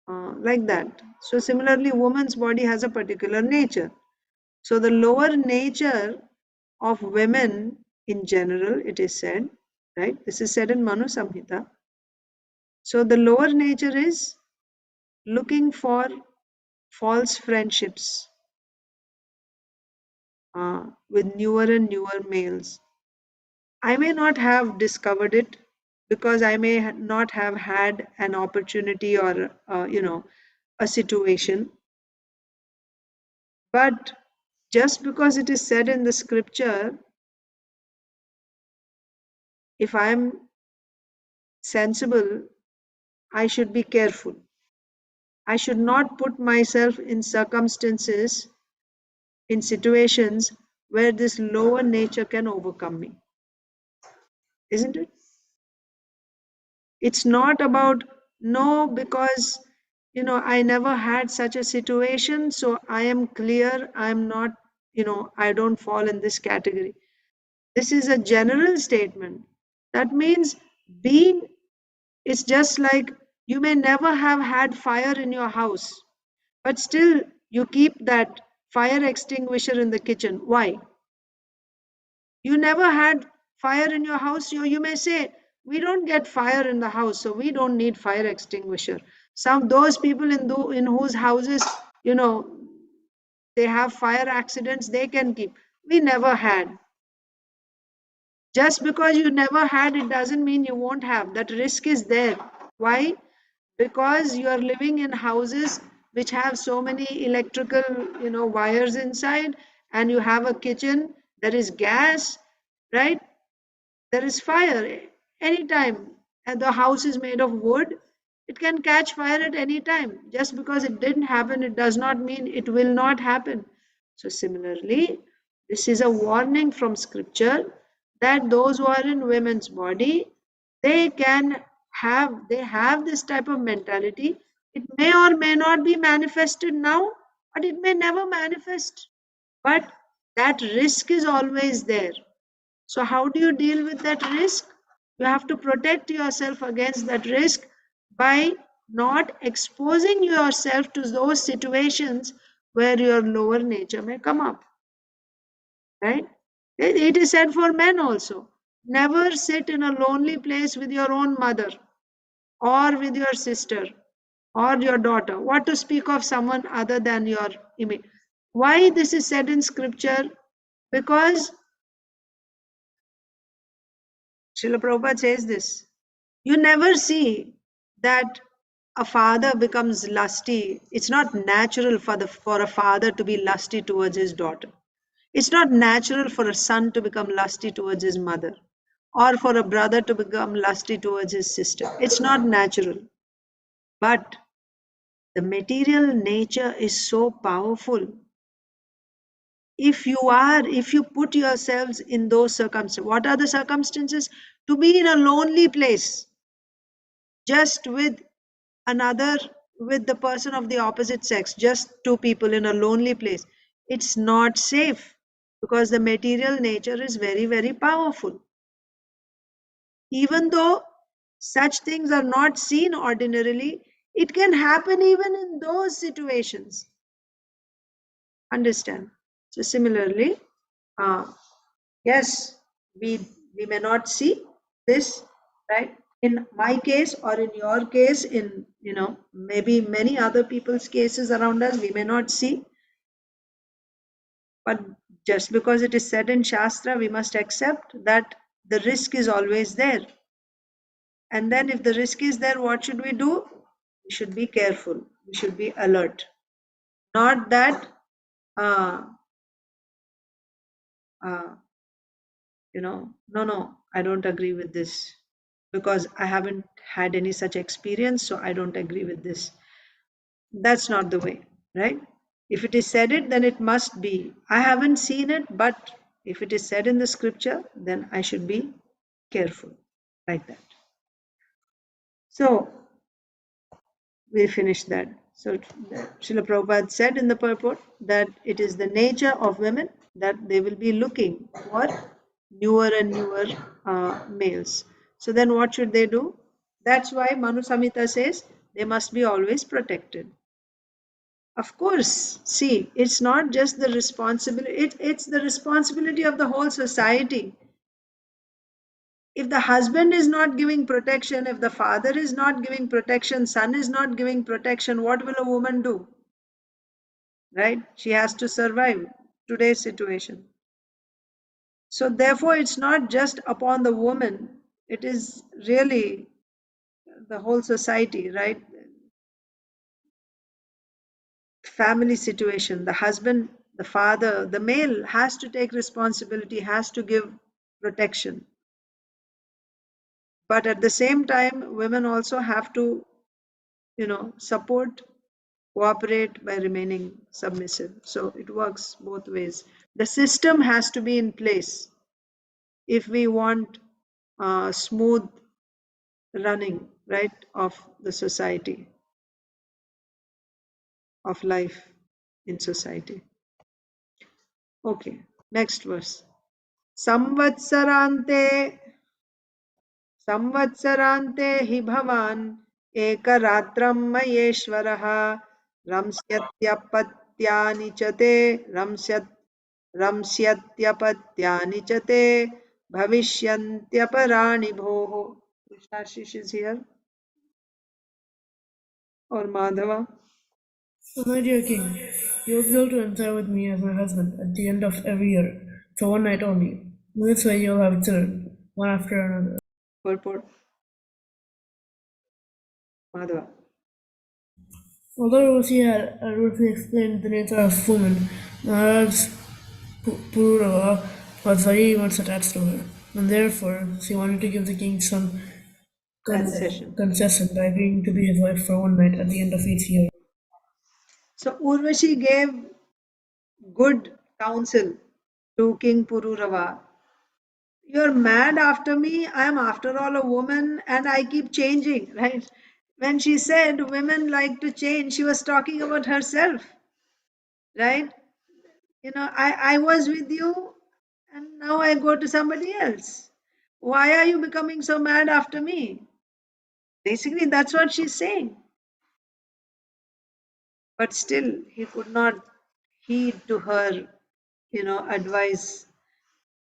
Like that. So similarly, woman's body has a particular nature. So the lower nature of women in general, it is said, right? This is said in Manu Samhita. So the lower nature is looking for false friendships with newer and newer males. I may not have discovered it because I may not have had an opportunity or, a situation. But just because it is said in the scripture, if I am sensible, I should be careful. I should not put myself in circumstances, in situations where this lower nature can overcome me. Isn't it? It's not about, no, because, I never had such a situation, so I am clear, I'm not, I don't fall in this category. This is a general statement. That means being, it's just like you may never have had fire in your house, but still you keep that fire extinguisher in the kitchen. Why? You never had fire in your house. You may say, we don't get fire in the house, so we don't need fire extinguisher. Some those people in whose houses, they have fire accidents, they can keep. We never had. Just because you never had, it doesn't mean you won't have. That risk is there. Why? Because you are living in houses which have so many electrical, wires inside, and you have a kitchen, there is gas, right? There is fire anytime, and the house is made of wood. It can catch fire at any time. Just because it didn't happen, it does not mean it will not happen. So similarly, this is a warning from scripture that those who are in women's body, they have this type of mentality. It may or may not be manifested now, but it may never manifest. But that risk is always there. So how do you deal with that risk? You have to protect yourself against that risk by not exposing yourself to those situations where your lower nature may come up. Right? It is said for men also. Never sit in a lonely place with your own mother or with your sister or your daughter. What to speak of someone other than your image? Why this is said in scripture? Because Srila Prabhupada says this. You never see that a father becomes lusty. It's not natural for a father to be lusty towards his daughter. It's not natural for a son to become lusty towards his mother, or for a brother to become lusty towards his sister. It's not natural. But the material nature is so powerful. If you put yourselves in those circumstances, what are the circumstances? To be in a lonely place, just with the person of the opposite sex, just two people in a lonely place, it's not safe, because the material nature is very, very powerful. Even though such things are not seen ordinarily, it can happen even in those situations. Understand? So similarly, Yes, we may not see this, right? In my case or in your case, in maybe many other people's cases around us, we may not see. But just because it is said in Shastra, we must accept that the risk is always there. And then if the risk is there, what should we do? We should be careful. We should be alert. Not that, uh, uh, no, I don't agree with this because I haven't had any such experience, so I don't agree with this. That's not the way, right? If it is said it, then it must be. I haven't seen it, but if it is said in the scripture, then I should be careful, like that. So we finish that. So Srila Prabhupada said in the purport that it is the nature of women that they will be looking for newer and newer males. So then what should they do? That's why Manu Samhita says they must be always protected. Of course, see, it's not just the responsibility, it's the responsibility of the whole society. If the husband is not giving protection, if the father is not giving protection, son is not giving protection, what will a woman do? Right? She has to survive today's situation. So therefore, it's not just upon the woman, it is really the whole society, right? Family situation, the husband, the father, the male has to take responsibility, has to give protection. But at the same time, women also have to, support, cooperate by remaining submissive. So it works both ways. The system has to be in place if we want smooth running, right, of the society, of life in society. Okay, next verse. संवत्सरान्ते संवत्सरान्ते हि भवान् एकरात्रं मयेश्वरः रंस्यत्यपत्यानि च ते रंस्यत्यपत्यानि च ते भविष्यन्त्यपराणि भोः. Krishna is here, or Madhava. My dear king, you appeal to enter with me as my husband at the end of every year, for one night only. In this way you'll have children, one after another. Purport. Madhava. Although Roshi had adroitly explained the nature of woman, Maharaj Purava was very much attached to her, and therefore she wanted to give the king some concession by agreeing to be his wife for one night at the end of each year. So Urvashi gave good counsel to King Pururava. You're mad after me. I am, after all, a woman and I keep changing, right? When she said women like to change, she was talking about herself, right? I was with you and now I go to somebody else. Why are you becoming so mad after me? Basically, that's what she's saying. But still, he could not heed to her, advice.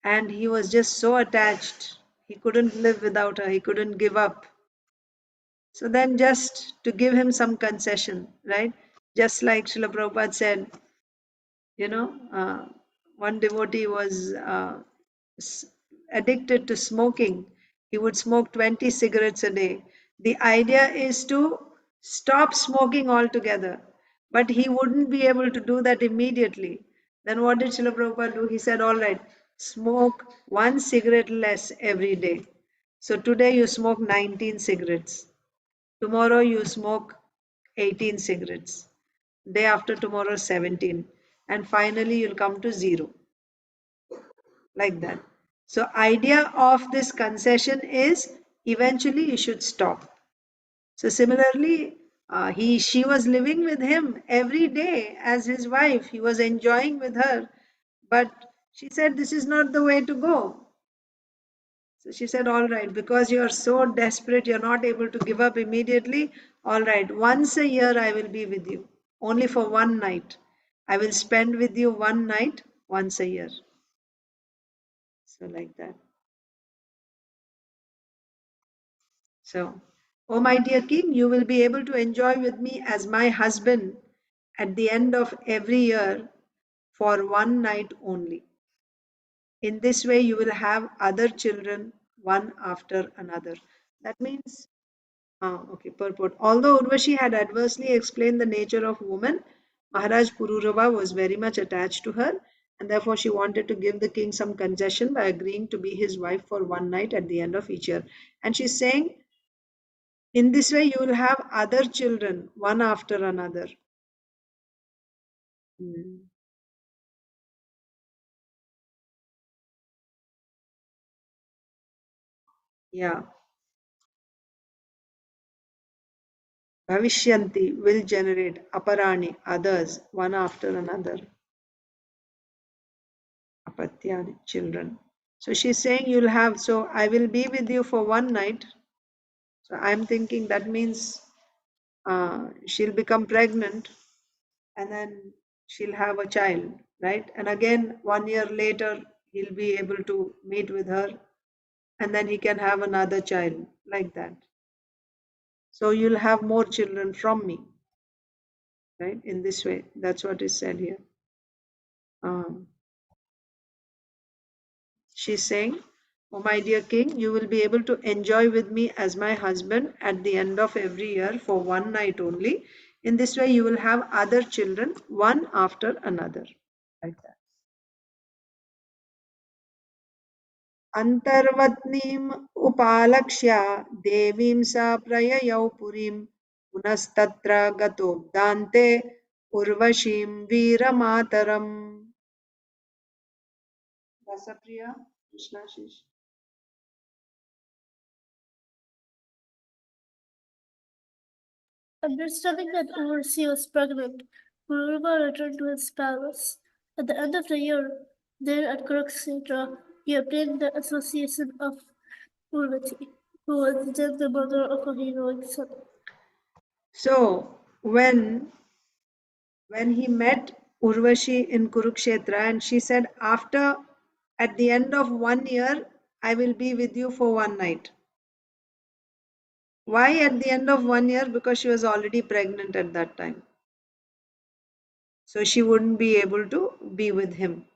And he was just so attached. He couldn't live without her. He couldn't give up. So then just to give him some concession, right? Just like Srila Prabhupada said, one devotee was addicted to smoking. He would smoke 20 cigarettes a day. The idea is to stop smoking altogether. But he wouldn't be able to do that immediately. Then what did Srila Prabhupada do? He said, all right, smoke one cigarette less every day. So today you smoke 19 cigarettes. Tomorrow you smoke 18 cigarettes. Day after tomorrow, 17. And finally you'll come to 0. Like that. So idea of this concession is eventually you should stop. So similarly, she was living with him every day as his wife. He was enjoying with her. But she said, this is not the way to go. So she said, all right, because you're so desperate, you're not able to give up immediately. All right, once a year I will be with you, only for one night. I will spend with you one night once a year. So like that. So, oh my dear king, you will be able to enjoy with me as my husband at the end of every year for one night only. In this way, you will have other children one after another. That means, okay, purport. Although Urvashi had adversely explained the nature of woman, Maharaj Pururava was very much attached to her, and therefore she wanted to give the king some concession by agreeing to be his wife for one night at the end of each year. And she's saying, in this way, you will have other children one after another. Hmm. Yeah. Bhavishyanti will generate aparani, others, one after another. Apatyani, children. So she's saying you'll have, so I will be with you for one night. So I'm thinking that means she'll become pregnant and then she'll have a child, right? And again, 1 year later, he'll be able to meet with her and then he can have another child, like that. So you'll have more children from me, right? In this way. That's what is said here. Um, she's saying, oh, my dear king, you will be able to enjoy with me as my husband at the end of every year for one night only. In this way, you will have other children, one after another. Like that. अन्तर्वत्नीम् उपालक्ष्य देवीं सा प्रययौ पुरीं पुनस्तत्र गतोद्दान्ते उर्वशीं वीरमातरम्. Rasapriya, Krishnashish. Understanding that Urvashi was pregnant, Pururava returned to his palace. At the end of the year, there at Kurukshetra, he obtained the association of Urvashi, who was then the mother of a heroic son. So when he met Urvashi in Kurukshetra and she said, after at the end of 1 year, I will be with you for one night. Why at the end of 1 year? Because she was already pregnant at that time. So she wouldn't be able to be with him.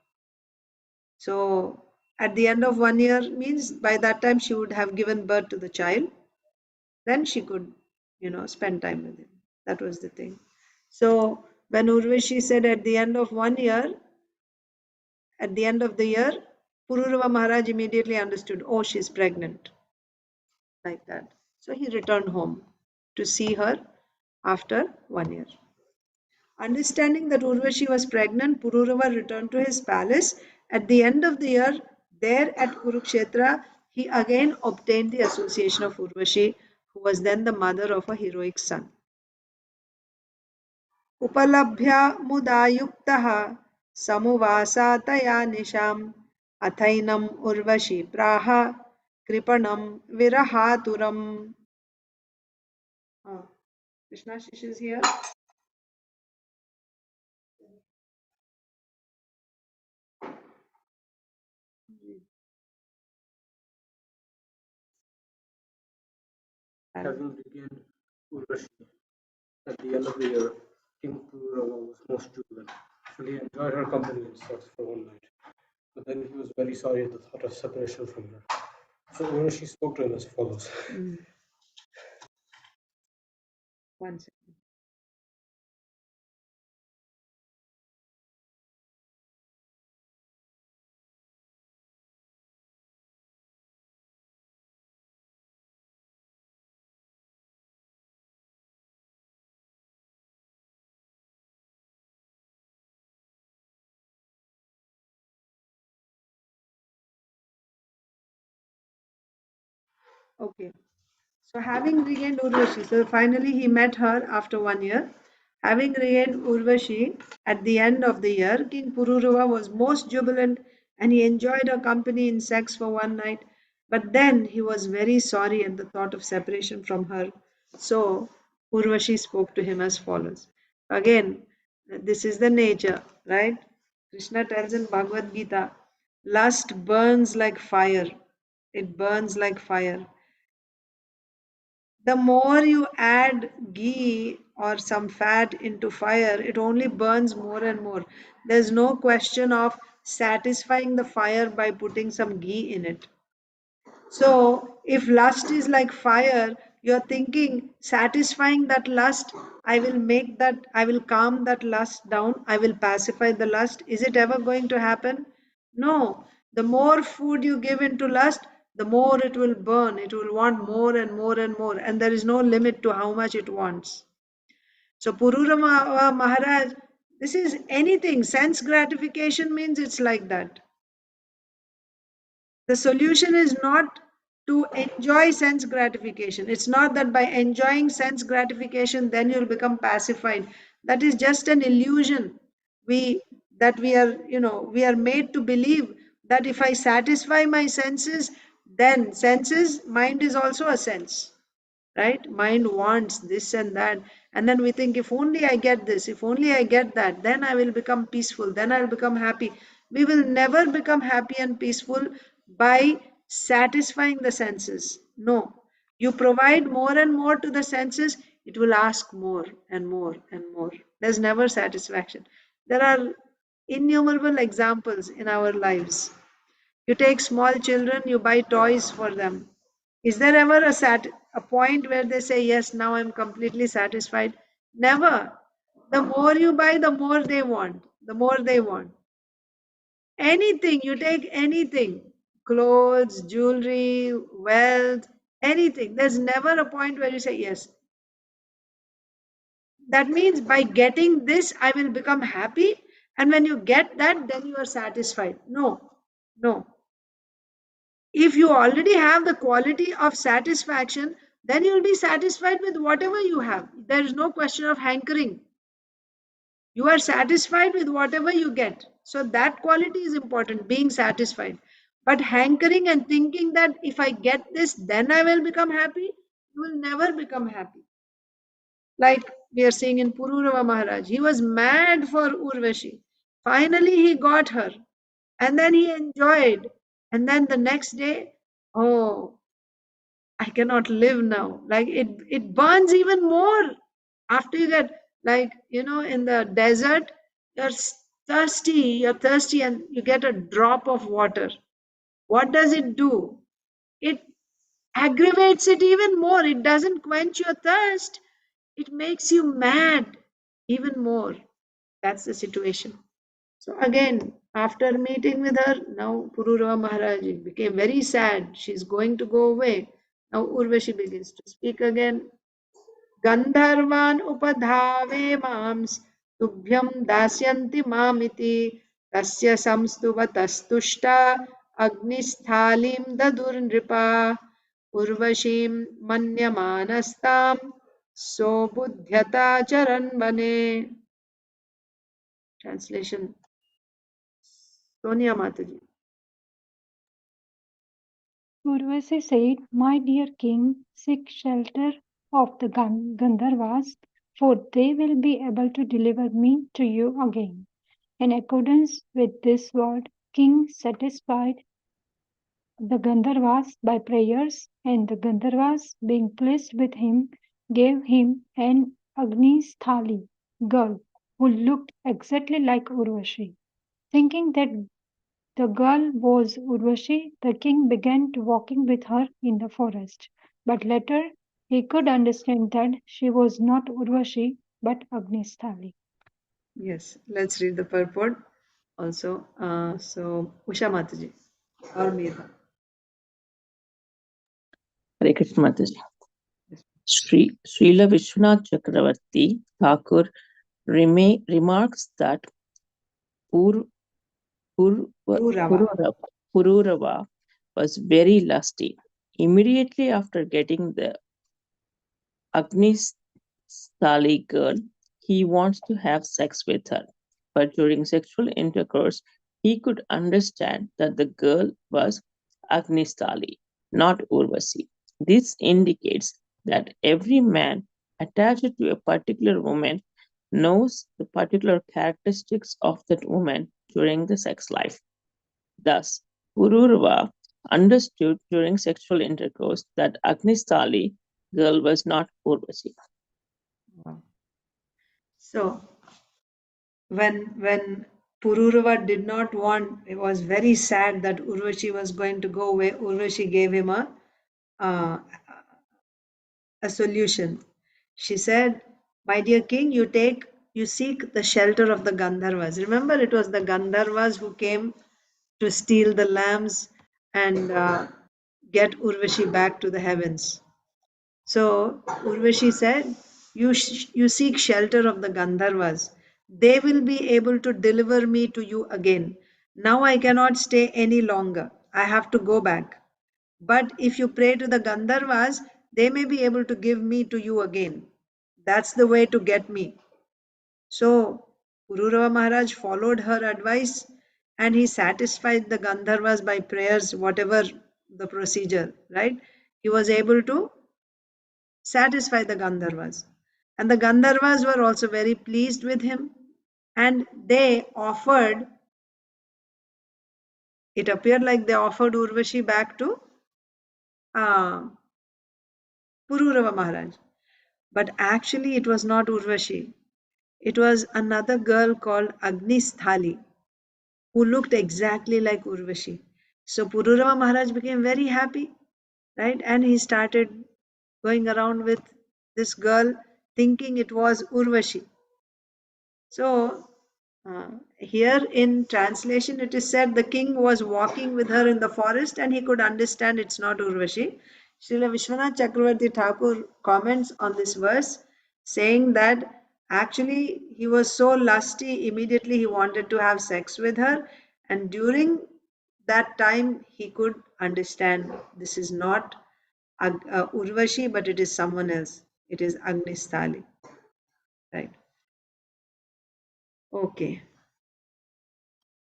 So at the end of 1 year means by that time she would have given birth to the child. Then she could, spend time with him. That was the thing. So when Urvashi said at the end of 1 year, at the end of the year, Pururava Maharaj immediately understood, oh, she's pregnant. Like that. So he returned home to see her after 1 year. Understanding that Urvashi was pregnant, Pururava returned to his palace. At the end of the year, there at Kurukshetra, he again obtained the association of Urvashi, who was then the mother of a heroic son. उपलभ्य मुदा युक्तः समुवासा तया निशाम् अथैनम् उर्वशी प्राह कृपणं विरहातुरम्. Krishna Shish is here. Having regained Urvashi at the end of the year, King Pururava was most jubilant. He enjoyed her company and sex for one night. But then he was very sorry at the thought of separation from her. So Urvashi spoke to him as follows. One second. Okay. So having regained Urvashi, so finally he met her after 1 year. Having regained Urvashi at the end of the year, King Pururava was most jubilant and he enjoyed her company in sex for one night. But then he was very sorry at the thought of separation from her. So Urvashi spoke to him as follows. Again, this is the nature, right? Krishna tells in Bhagavad Gita Lust burns like fire. It burns like fire. The more you add ghee or some fat into fire, it only burns more and more. There's no question of satisfying the fire by putting some ghee in it. So, if lust is like fire, you're thinking satisfying that lust, I will calm that lust down, I will pacify the lust. Is it ever going to happen? No. The more food you give into lust, the more it will burn. It will want more and more and more, and there is no limit to how much it wants. So, Purura Maharaj, this is anything. Sense gratification means it's like that. The solution is not to enjoy sense gratification. It's not that by enjoying sense gratification, then you'll become pacified. That is just an illusion. We that we are, we are made to believe that if I satisfy my senses, then senses, mind is also a sense, right? Mind wants this and that, and then we think, if only I get this, if only I get that, then I will become peaceful, then I'll become happy. We will never become happy and peaceful by satisfying the senses. No. You provide more and more to the senses, it will ask more and more and more. There's never satisfaction. There are innumerable examples in our lives. You take small children, you buy toys for them. Is there ever a point where they say, yes, now I'm completely satisfied? Never. The more you buy, the more they want. The more they want. Anything, you take anything, clothes, jewelry, wealth, anything. There's never a point where you say, yes. That means by getting this, I will become happy. And when you get that, then you are satisfied. No, no. If you already have the quality of satisfaction, then you'll be satisfied with whatever you have. There is no question of hankering. You are satisfied with whatever you get. So that quality is important, being satisfied. But hankering and thinking that if I get this, then I will become happy, you will never become happy. Like we are seeing in Pururava Maharaj, he was mad for Urvashi. Finally, he got her. And then he enjoyed. And then the next day, oh, I cannot live now. Like it burns even more after you get, like, in the desert, you're thirsty, and you get a drop of water. What does it do? It aggravates it even more. It doesn't quench your thirst. It makes you mad even more. That's the situation. So again, after meeting with her, now Pururava Maharaj became very sad. She's going to go away. Now Urvashi begins to speak again. Gandharvan upadhave mams tubhyam dasyanti mamiti tasya samstuvatastushta agnisthalim dadurnripa urvashim manyamanastam sobudhyata charanvane. Translation, Sonia Mataji. Urvasi said, my dear king, seek shelter of the Gandharvas, for they will be able to deliver me to you again. In accordance with this word, king satisfied the Gandharvas by prayers, and the Gandharvas, being pleased with him, gave him an Agnisthali girl who looked exactly like Urvashi. Thinking that the girl was Urvashi, the king began to walking with her in the forest. But later he could understand that she was not Urvashi but Agnisthali. Yes, let's read the purport also. So, Usha Mataji or Meera. Hare Krishna Mataji. Srila Vishwanath Chakravarti Thakur remarks that Pururava was very lusty. Immediately after getting the Agnisthali girl, he wants to have sex with her. But during sexual intercourse, he could understand that the girl was Agnisthali, not Urvasi. This indicates that every man attached to a particular woman knows the particular characteristics of that woman during the sex life. Thus, Pururava understood during sexual intercourse that Agnistali girl was not Urvashi. So, when Pururava did not want, it was very sad that Urvashi was going to go away. Urvashi gave him uh, a solution. She said, "My dear king, you seek the shelter of the Gandharvas." Remember, it was the Gandharvas who came to steal the lambs and get Urvashi back to the heavens. So Urvashi said, you seek shelter of the Gandharvas. They will be able to deliver me to you again. Now I cannot stay any longer. I have to go back. But if you pray to the Gandharvas, they may be able to give me to you again. That's the way to get me. So Pururava Maharaj followed her advice and he satisfied the Gandharvas by prayers, whatever the procedure, right? He was able to satisfy the Gandharvas. And the Gandharvas were also very pleased with him and they offered, it appeared like they offered Urvashi back to uh, Pururava Maharaj. But actually, it was not Urvashi. It was another girl called Agnisthali who looked exactly like Urvashi. So Pururava Maharaj became very happy, right? And he started going around with this girl thinking it was Urvashi. So here in translation, it is said the king was walking with her in the forest and he could understand it's not Urvashi. Srila Vishwanath Chakravarti Thakur comments on this verse saying that actually he was so lusty, immediately he wanted to have sex with her, and during that time he could understand this is not Urvashi, but it is someone else. It is Agnisthali. Right. Okay.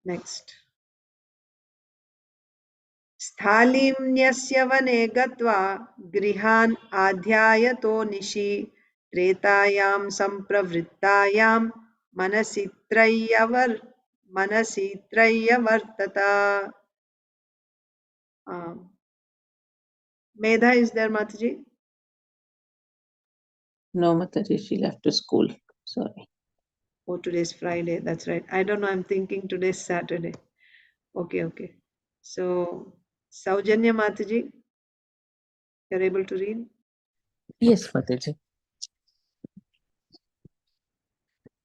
Next. स्थालीम्न्यस्य वने गत्वा गृहान् आध्यायतो निशि त्रेतायां सम्प्रवृत्तायां मनसि त्रय्यवर्तत. Medha is there, Mataji? No, Mataji, she left to school. Sorry. Oh, today's Friday. That's right. I don't know. I'm thinking today's Saturday. Okay. So, Saujanya Mataji, you're able to read? Yes, Mataji.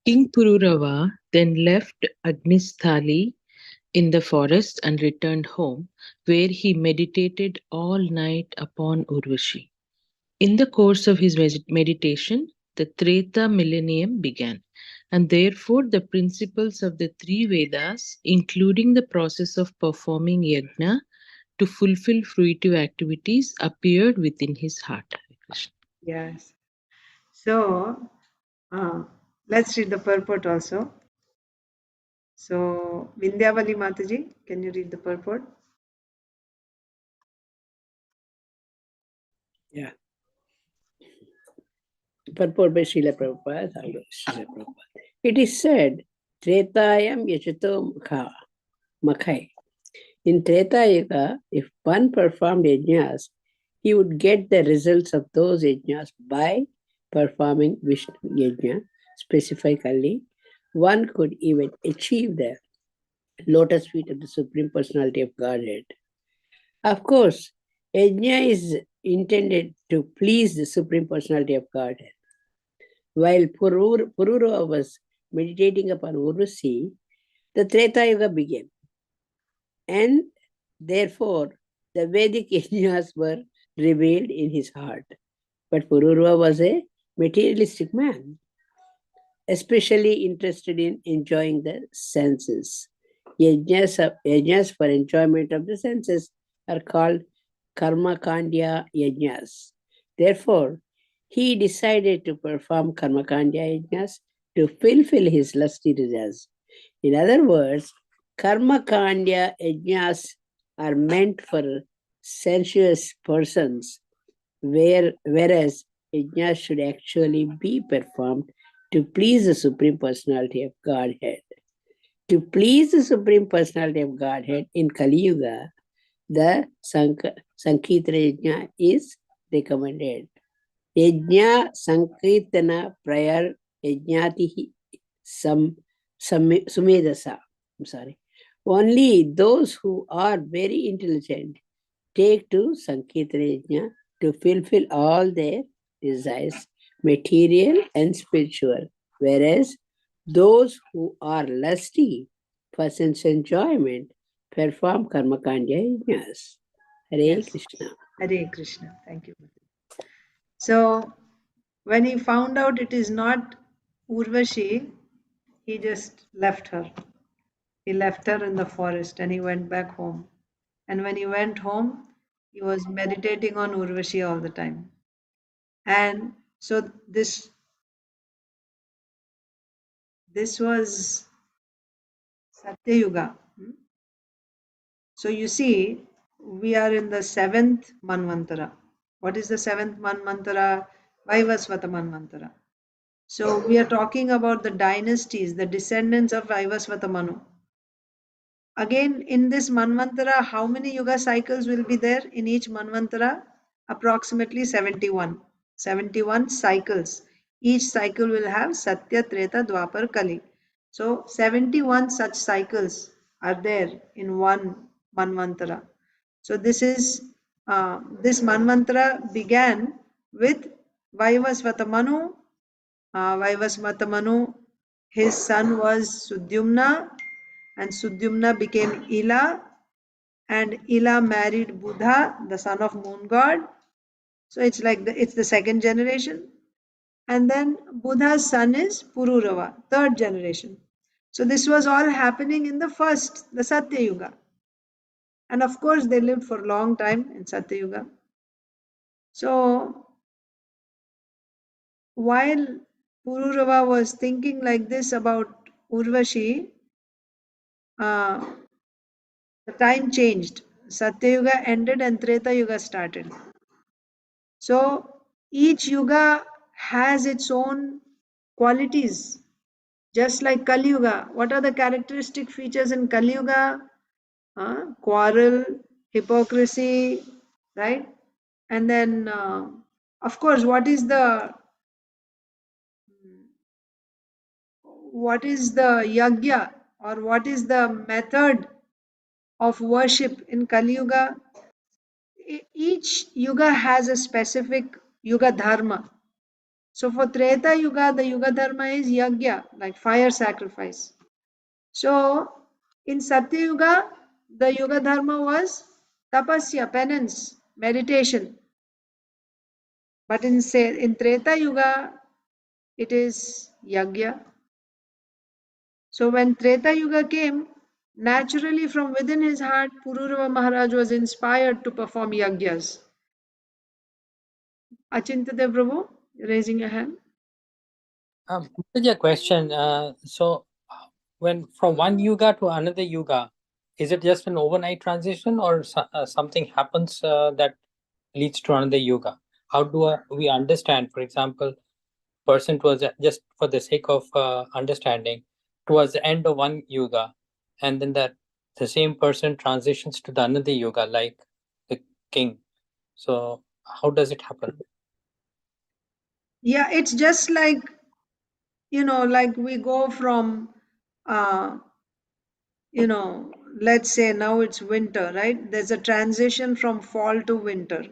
King Pururava then left Agnisthali in the forest and returned home, where he meditated all night upon Urvashi. In the course of his meditation, the Treta millennium began, and therefore the principles of the three Vedas, including the process of performing yajna to fulfill fruitive activities, appeared within his heart. Yes. So, let's read the purport also. So, Vindhyavali Mataji, can you read the purport? Yeah. Purport by Srila Prabhupada. It is said, Tretayam Yachato Makhai. In Treta Yuga, if one performed yajnas, he would get the results of those yajnas by performing Vishnu yajna. Specifically, one could even achieve the lotus feet of the Supreme Personality of Godhead. Of course, yajna is intended to please the Supreme Personality of Godhead. While Pururava was meditating upon Urvashi, the Treta Yuga began. And therefore, the Vedic yajnas were revealed in his heart. But Pururava was a materialistic man, especially interested in enjoying the senses. Yajnas for enjoyment of the senses are called karma kandya yajnas. Therefore, he decided to perform karma kandya yajnas to fulfill his lusty desires. In other words, karma kandya yajnas are meant for sensuous persons, whereas yajnas should actually be performed to please the Supreme Personality of Godhead. To please the Supreme Personality of Godhead in Kali Yuga, the Sankirtana Yajna is recommended. Yajna Sankirtana Prayer Yajnati Sumedasa. I'm sorry. Only those who are very intelligent take to Sankirtana Yajna to fulfill all their desires, material and spiritual, whereas those who are lusty for sense enjoyment perform Karma Kandya Yajnas. Hare Yes. Krishna. Hare Krishna. Thank you. So, when he found out it is not Urvashi, he just left her. He left her in the forest and he went back home. And when he went home, he was meditating on Urvashi all the time. And so this was Satya Yuga. So you see, we are in the 7th Manvantara. What is the 7th Manvantara? Vaivasvata Manvantara. So we are talking about the dynasties, the descendants of Vaivasvata Manu. Again, in this Manvantara, how many Yuga cycles will be there in each Manvantara? Approximately 71. 71 cycles. Each cycle will have Satya, Treta, Dwapar, Kali. So 71 such cycles are there in one Manvantara. So this Manvantara began with Vaivasvata Manu. Vaivasvata Manu, his son was Sudyumna, and Sudyumna became Ila, and Ila married Buddha, the son of moon god. So it's like it's the second generation. And then Buddha's son is Pururava, third generation. So this was all happening in the Satya Yuga. And of course, they lived for a long time in Satya Yuga. So while Pururava was thinking like this about Urvashi, the time changed. Satya Yuga ended and Treta Yuga started. So each yuga has its own qualities, just like Kali Yuga. What are the characteristic features in Kali Yuga? Quarrel, hypocrisy, right? And then, of course, what is the yagya, or what is the method of worship in Kali Yuga? Each yuga has a specific yuga dharma. So for Treta Yuga, the Yuga Dharma is Yagya, like fire sacrifice. So in Satya Yuga, the Yuga Dharma was Tapasya, penance, meditation. But in Treta Yuga, it is Yagya. So when Treta Yuga came, naturally from within his heart, Pururava Maharaj was inspired to perform Yagyas. Achintadev Prabhu, raising your hand. A question. So, when from one yuga to another yuga, is it just an overnight transition, or something happens that leads to another yuga? How do we understand? For example, person was just for the sake of understanding, towards the end of one yuga, and then the same person transitions to the another yuga, like the king. So, how does it happen? Yeah, it's just like, like we go from, let's say now it's winter, right? There's a transition from fall to winter.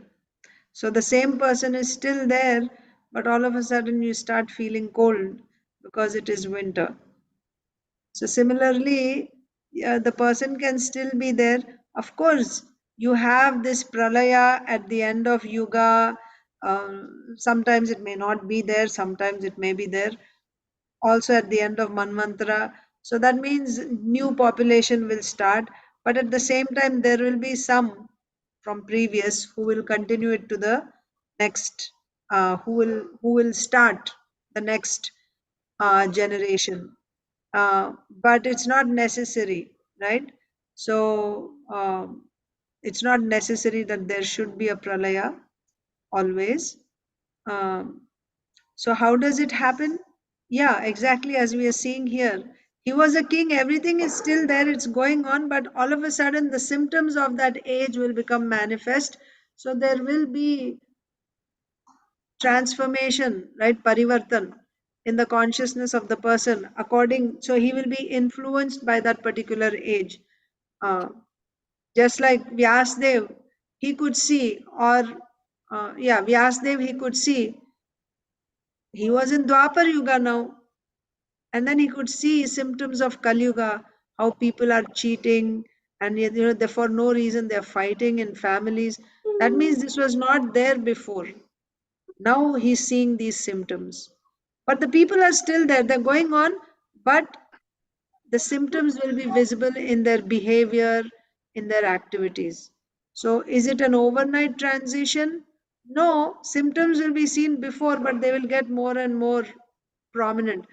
So the same person is still there, but all of a sudden you start feeling cold because it is winter. So similarly, the person can still be there. Of course, you have this pralaya at the end of yuga. Sometimes it may not be there, sometimes it may be there. Also at the end of Manvantara. So that means new population will start, but at the same time there will be some from previous who will continue it to the next, who will start the next generation. But it's not necessary, right? So it's not necessary that there should be a pralaya always. Um, so how does it happen? Yeah, exactly as we are seeing here. He was a king, everything is still there, it's going on, but all of a sudden the symptoms of that age will become manifest. So there will be transformation, right? Parivartan in the consciousness of the person according, so he will be influenced by that particular age. Uh, just like Vyasdev, he could see, or Vyasdev, he could see, he was in Dwapar Yuga now, and then he could see symptoms of Kali Yuga, how people are cheating, and they, for no reason they're fighting in families. That means this was not there before. Now he's seeing these symptoms. But the people are still there, they're going on, but the symptoms will be visible in their behavior, in their activities. So, is it an overnight transition? No, symptoms will be seen before, but they will get more and more prominent.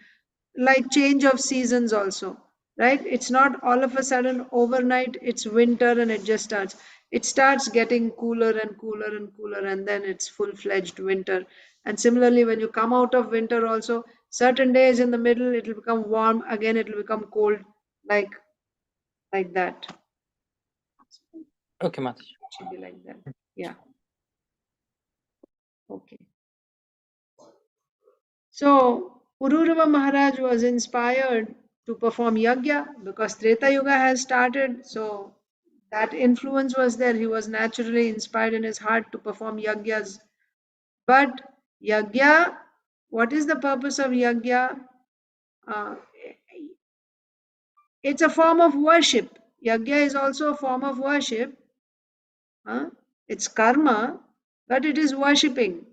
Like change of seasons, also, right? It's not all of a sudden overnight, it's winter and it just starts. It starts getting cooler and cooler and cooler, and then it's full fledged winter. And similarly, when you come out of winter, also, certain days in the middle, it will become warm, again, it will become cold, like that. Okay, Mataji. It should be like that. Yeah. Okay. So Pururava Maharaj was inspired to perform yajna because Treta Yuga has started. So that influence was there. He was naturally inspired in his heart to perform yajnas. But yajna, what is the purpose of yajna? Uh, it's a form of worship. Yajna is also a form of worship. It's karma, but it is worshipping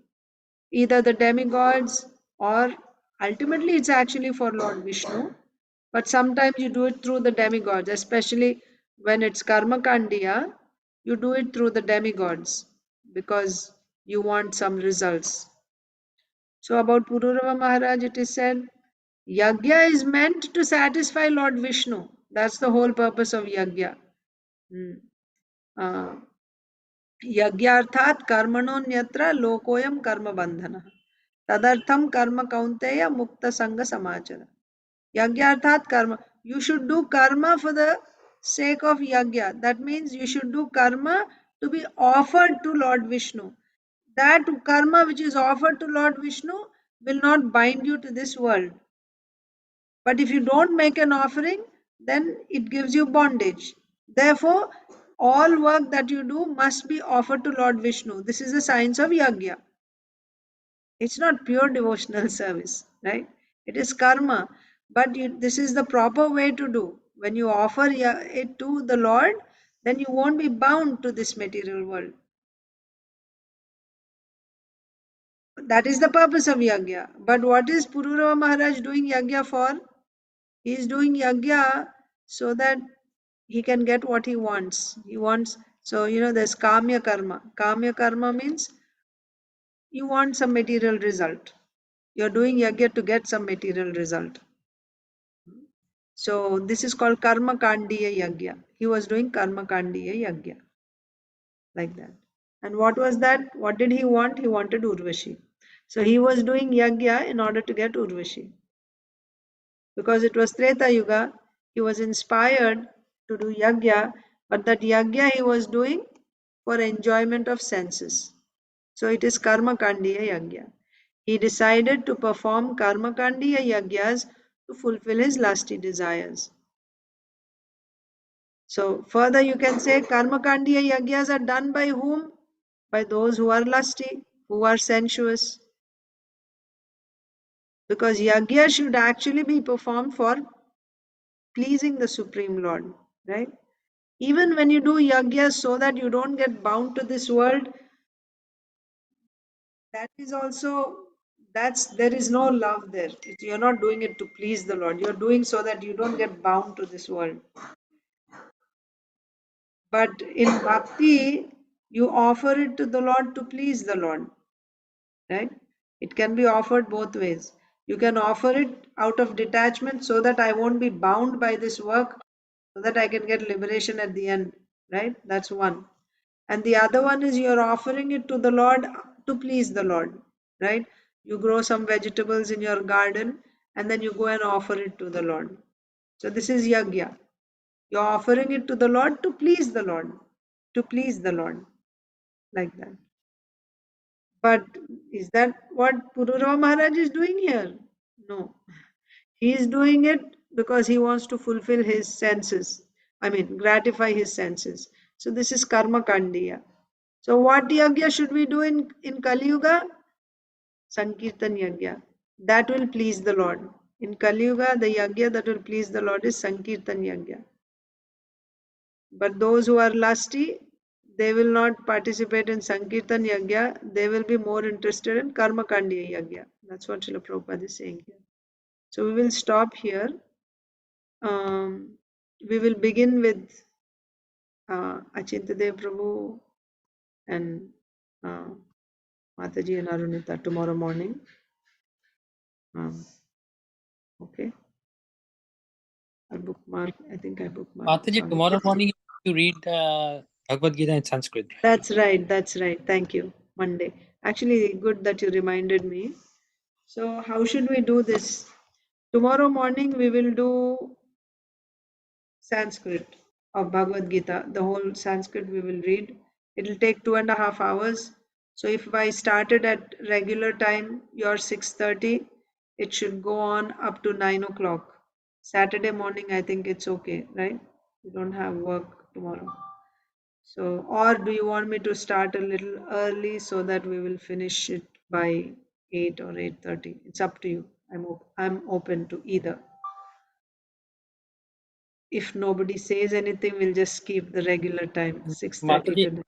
either the demigods, or ultimately it's actually for Lord Vishnu. But sometimes you do it through the demigods, especially when it's karma kandiya, you do it through the demigods because you want some results. So about Pururava Maharaj, it is said, yajna is meant to satisfy Lord Vishnu. That's the whole purpose of yajna. यज्ञार्थात् कर्मणोऽन्यत्र लोकोऽयं कर्म बंधनः तदर्थम कर्म कौन्तेय मुक्त संग समाचर. Yajnarthat karma. You should do karma for the sake of yajna. That means you should do karma to be offered to Lord Vishnu. That karma which is offered to Lord Vishnu will not bind you to this world. But if you don't make an offering, then it gives you bondage. Therefore, all work that you do must be offered to Lord Vishnu. This is the science of yajna. It's not pure devotional service, right? It is karma. But this is the proper way to do. When you offer it to the Lord, then you won't be bound to this material world. That is the purpose of yajna. But what is Pururava Maharaj doing yajna for? He is doing yajna so that he can get what he wants. He wants, so there's kamya karma. Kamya karma means you want some material result. You're doing yajna to get some material result. So this is called karma kandiya yajna. He was doing karma kandiya yajna, like that. And what was that? What did he want? He wanted Urvashi. So he was doing yajna in order to get Urvashi. Because it was Treta Yuga, he was inspired to do yajna, but that yajna he was doing for enjoyment of senses. So it is karma kandiya yajna. He decided to perform karma kandiya yajnas to fulfill his lusty desires. So further you can say karma kandiya yajnas are done by whom? By those who are lusty, who are sensuous. Because yajna should actually be performed for pleasing the Supreme Lord, right? Even when you do yajna so that you don't get bound to this world, that is also, there is no love there. You're not doing it to please the Lord. You're doing so that you don't get bound to this world. But in bhakti, you offer it to the Lord to please the Lord, right? It can be offered both ways. You can offer it out of detachment so that I won't be bound by this work, so that I can get liberation at the end, right? That's one. And the other one is you're offering it to the Lord to please the Lord, right? You grow some vegetables in your garden and then you go and offer it to the Lord. So this is yagya. You're offering it to the Lord to please the Lord. To please the Lord. Like that. But is that what Pururava Maharaj is doing here? No. He is doing it because he wants to fulfill his senses. I mean, gratify his senses. So this is karma kandiya. So what yagya should we do in Kali Yuga? Sankirtan yagya. That will please the Lord. In Kali Yuga, the yagya that will please the Lord is Sankirtan yagya. But those who are lusty, they will not participate in Sankirtan yagya. They will be more interested in karma kandiya yagya. That's what Srila Prabhupada is saying here. So we will stop here. We will begin with Achintadev Prabhu and Mataji and Arunita tomorrow morning. Okay. I bookmark. I think I bookmarked. Mataji, tomorrow morning you read Bhagavad Gita in Sanskrit. That's right. That's right. Thank you. Monday. Actually, good that you reminded me. So how should we do this? Tomorrow morning we will do Sanskrit of Bhagavad Gita. The whole Sanskrit we will read. It will take 2.5 hours. So if I started at regular time, your 6:30, it should go on up to 9 o'clock. Saturday morning, I think it's okay, right? You don't have work tomorrow. So, or do you want me to start a little early so that we will finish it by 8 or 8:30? It's up to you. I'm open to either. If nobody says anything, we'll just keep the regular time, 6:30 Mataji, today.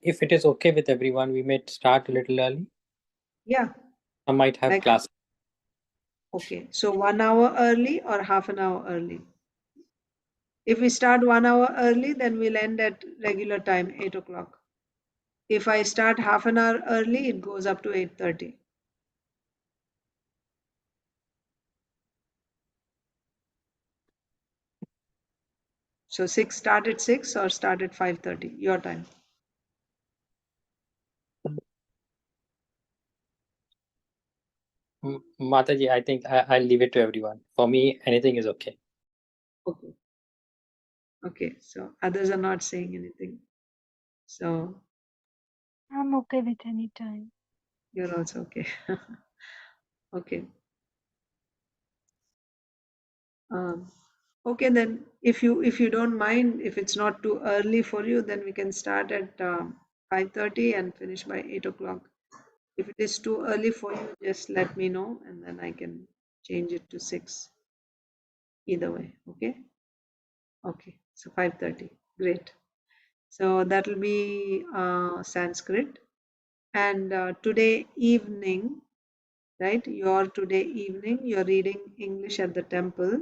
if it is okay with everyone, we may start a little early. Yeah. I might have Like, class. okay, so 1 hour early or half an hour early? If we start 1 hour early, then we'll end at regular time, 8 o'clock. If I start half an hour early, it goes up to 8:30. So start at 6 or start at 5:30, your time. Mataji, I think I'll leave it to everyone. For me, anything is okay. Okay. Okay, so others are not saying anything. So I'm okay with any time. you're also okay. Okay. Okay, then if you don't mind, if it's not too early for you, then we can start at 5:30 and finish by 8 o'clock. If it is too early for you, just let me know and then I can change it to 6. Either way, okay? Okay, so 5:30. Great. So that will be Sanskrit. And today evening, right? Today evening, you're reading English at the temple.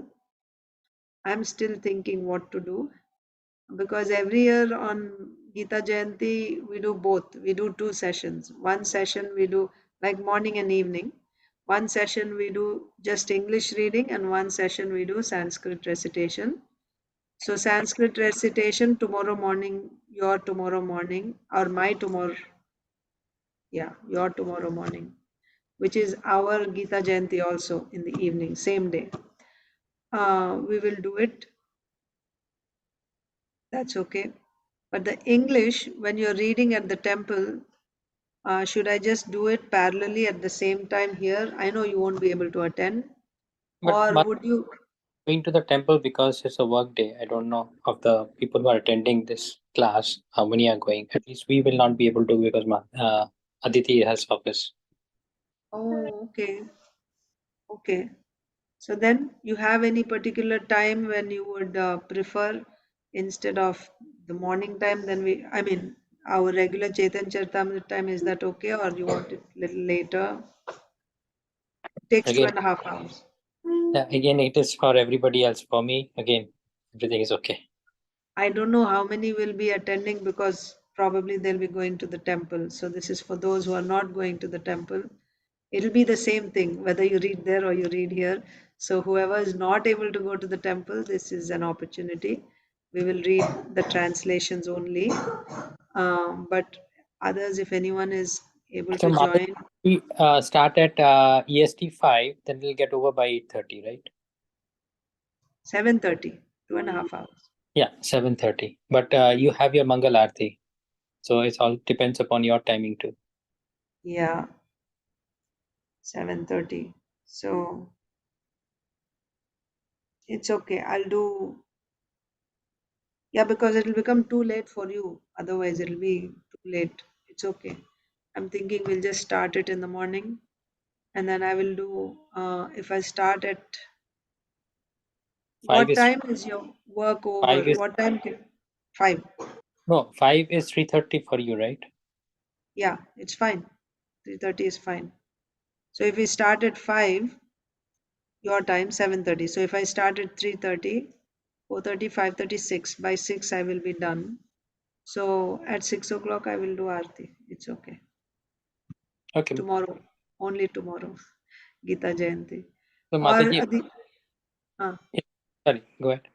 I'm still thinking what to do because every year on Gita Jayanti, we do both. We do 2 sessions. One session we do like morning and evening. One session we do just English reading, and one session we do Sanskrit recitation. So Sanskrit recitation tomorrow morning, your tomorrow morning, or my tomorrow, yeah, your tomorrow morning, which is our Gita Jayanti also in the evening, same day. We will do it. That's okay. But the English, when you're reading at the temple, should I just do it parallelly at the same time here? I know you won't be able to attend. Or But would you? going to the temple because it's a work day. I don't know of the people who are attending this class, how many are going. At least we will not be able to because Aditi has office. Oh, okay. Okay. So then you have any particular time when you would prefer instead of the morning time? Then I mean, our regular Chetan Charitamrita time, is that okay? Or you want it a little later? It takes Again, 2.5 hours. again, it is for everybody else. For me, again, everything is okay. I don't know how many will be attending because probably they'll be going to the temple. So this is for those who are not going to the temple. It'll be the same thing whether you read there or you read here. So whoever is not able to go to the temple, this is an opportunity. We will read the translations only. But others, if anyone is able So, to Mata, join, we start at EST 5, then we'll get over by 8:30, right? 7:30, 2.5 hours. Yeah, 7:30. But you have your Mangal Aarti. So it all depends upon your timing too. Yeah, 7:30. So it's okay. I'll do. Yeah, because it'll become too late for you. Otherwise, it'll be too late. It's okay. I'm thinking we'll just start it in the morning, and then I will do. If I start at Five what is time is your work over? five is What time? 5. no 5 is 3:30 for you, right? Yeah, it's fine. 3:30 is fine. So if we start at 5, your time 7:30. So if I start at 3:30, 4:30, 5:30, 6. By 6 I will be done. So at 6 o'clock I will do Aarti. It's okay. Okay. Tomorrow, only tomorrow, Gita Jayanti. So Or Mataji, sorry, go ahead.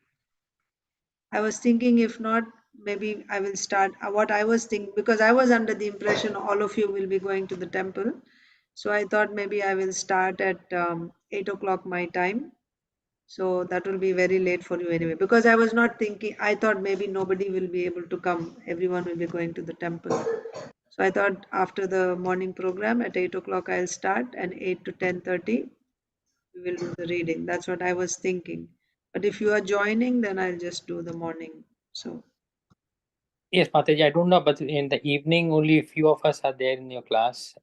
I was thinking if not, maybe I will start. What I was thinking, because I was under the impression all of you will be going to the temple. So I thought maybe I will start at 8 o'clock my time. So that will be very late for you anyway. Because I was not thinking, I thought maybe nobody will be able to come. Everyone will be going to the temple. So I thought after the morning program at 8 o'clock I'll start, and 8 to 10:30 we will do the reading. That's what I was thinking. But if you are joining, then I'll just do the morning. So Yes, Mataji, I don't know, but in the evening only a few of us are there in your class.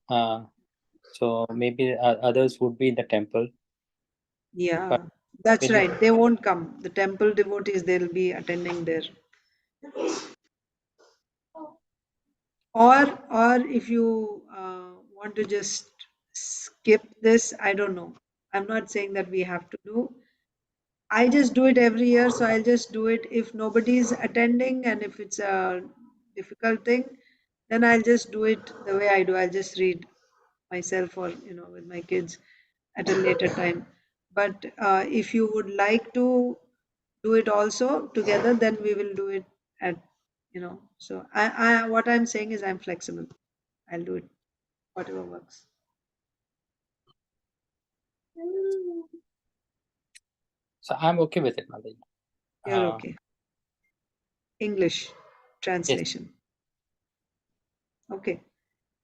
So maybe others would be in the temple. yeah, But that's will you? right. They won't come. The temple devotees, they'll be attending there. Or if you want to just skip this, I don't know. I'm not saying that we have to do. I just do it every year, so I'll just do it. If nobody's attending and if it's a difficult thing, then I'll just do it the way I do. I'll just read myself or with my kids at a later time. But if you would like to do it also together, then we will do it at So I what I'm saying is I'm flexible. I'll do it whatever works. So I'm okay with it, Mataji. You're okay. English Yes. translation. Okay.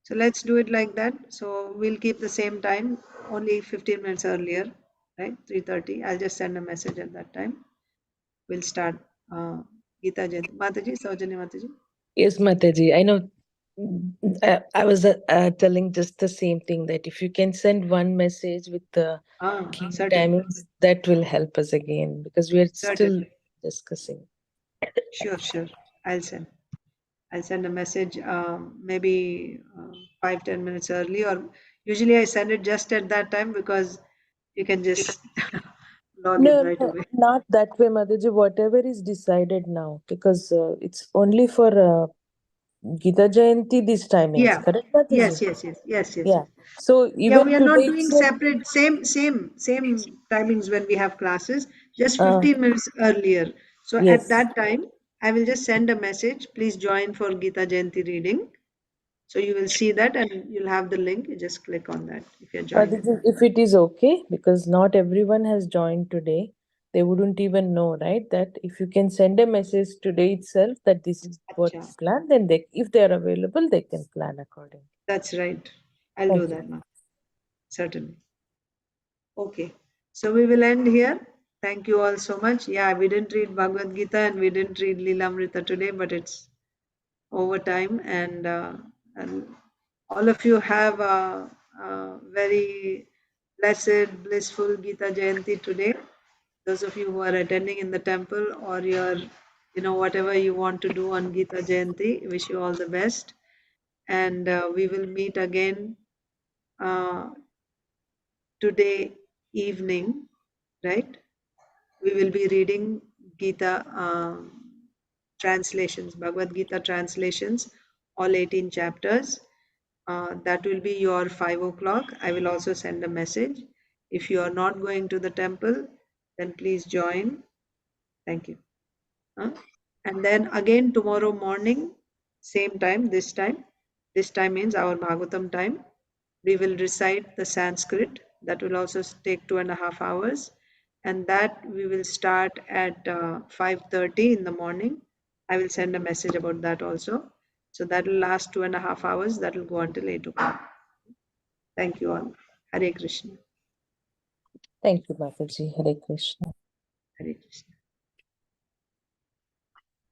So let's do it like that. So we'll keep the same time, only 15 minutes earlier, right? 3:30. I'll just send a message at that time. We'll start Gita Jayanti. Mataji, Saujanya Mataji. Yes, Mataji. I know. I was telling just the same thing, that if you can send one message with the key Certainly. timings, that will help us again, because we are still Certainly. discussing. Sure. I'll send. I'll send a message maybe 5-10 minutes early, or usually I send it just at that time because you can just log in No, right no, away. not that way, Mataji. Whatever is decided now, because it's only for Gita Jayanti these timings, Yeah. correct, Mataji? Yes. Yeah. So Yeah, we even are not today doing itself, separate, same timings when we have classes, just uh, 15 minutes earlier. So at yes. that time, I will just send a message. Please join for Gita Jayanti reading. So you will see that and you'll have the link. You just click on that if you're joining. If it is okay, because not everyone has joined today, they wouldn't even know, right? That if you can send a message today itself that this is what Acha, is planned, then if they are available, they can plan accordingly. that's right. I'll do Thank you. that now. Certainly. Okay. So we will end here. Thank you all so much. Yeah, we didn't read Bhagavad Gita and we didn't read Lilamrita today, but it's over time, and all of you have a very blessed, blissful Gita Jayanti today. Those of you who are attending in the temple, or you're, whatever you want to do on Gita Jayanti, wish you all the best. And we will meet again uh, today evening, right? We will be reading Gita translations, Bhagavad Gita translations, all 18 chapters. That will be your 5 o'clock. I will also send a message. If you are not going to the temple, then please join. Thank you. And then again tomorrow morning, same time, this time. This time means our Bhagavatam time. We will recite the Sanskrit. That will also take 2.5 hours. and that we will start at 5:30 in the morning. I will send a message about that also. So that will last 2.5 hours. That will go until 8 o'clock. Thank you all. Hare Krishna. Thank you, Mataji. Hare Krishna. Hare Krishna.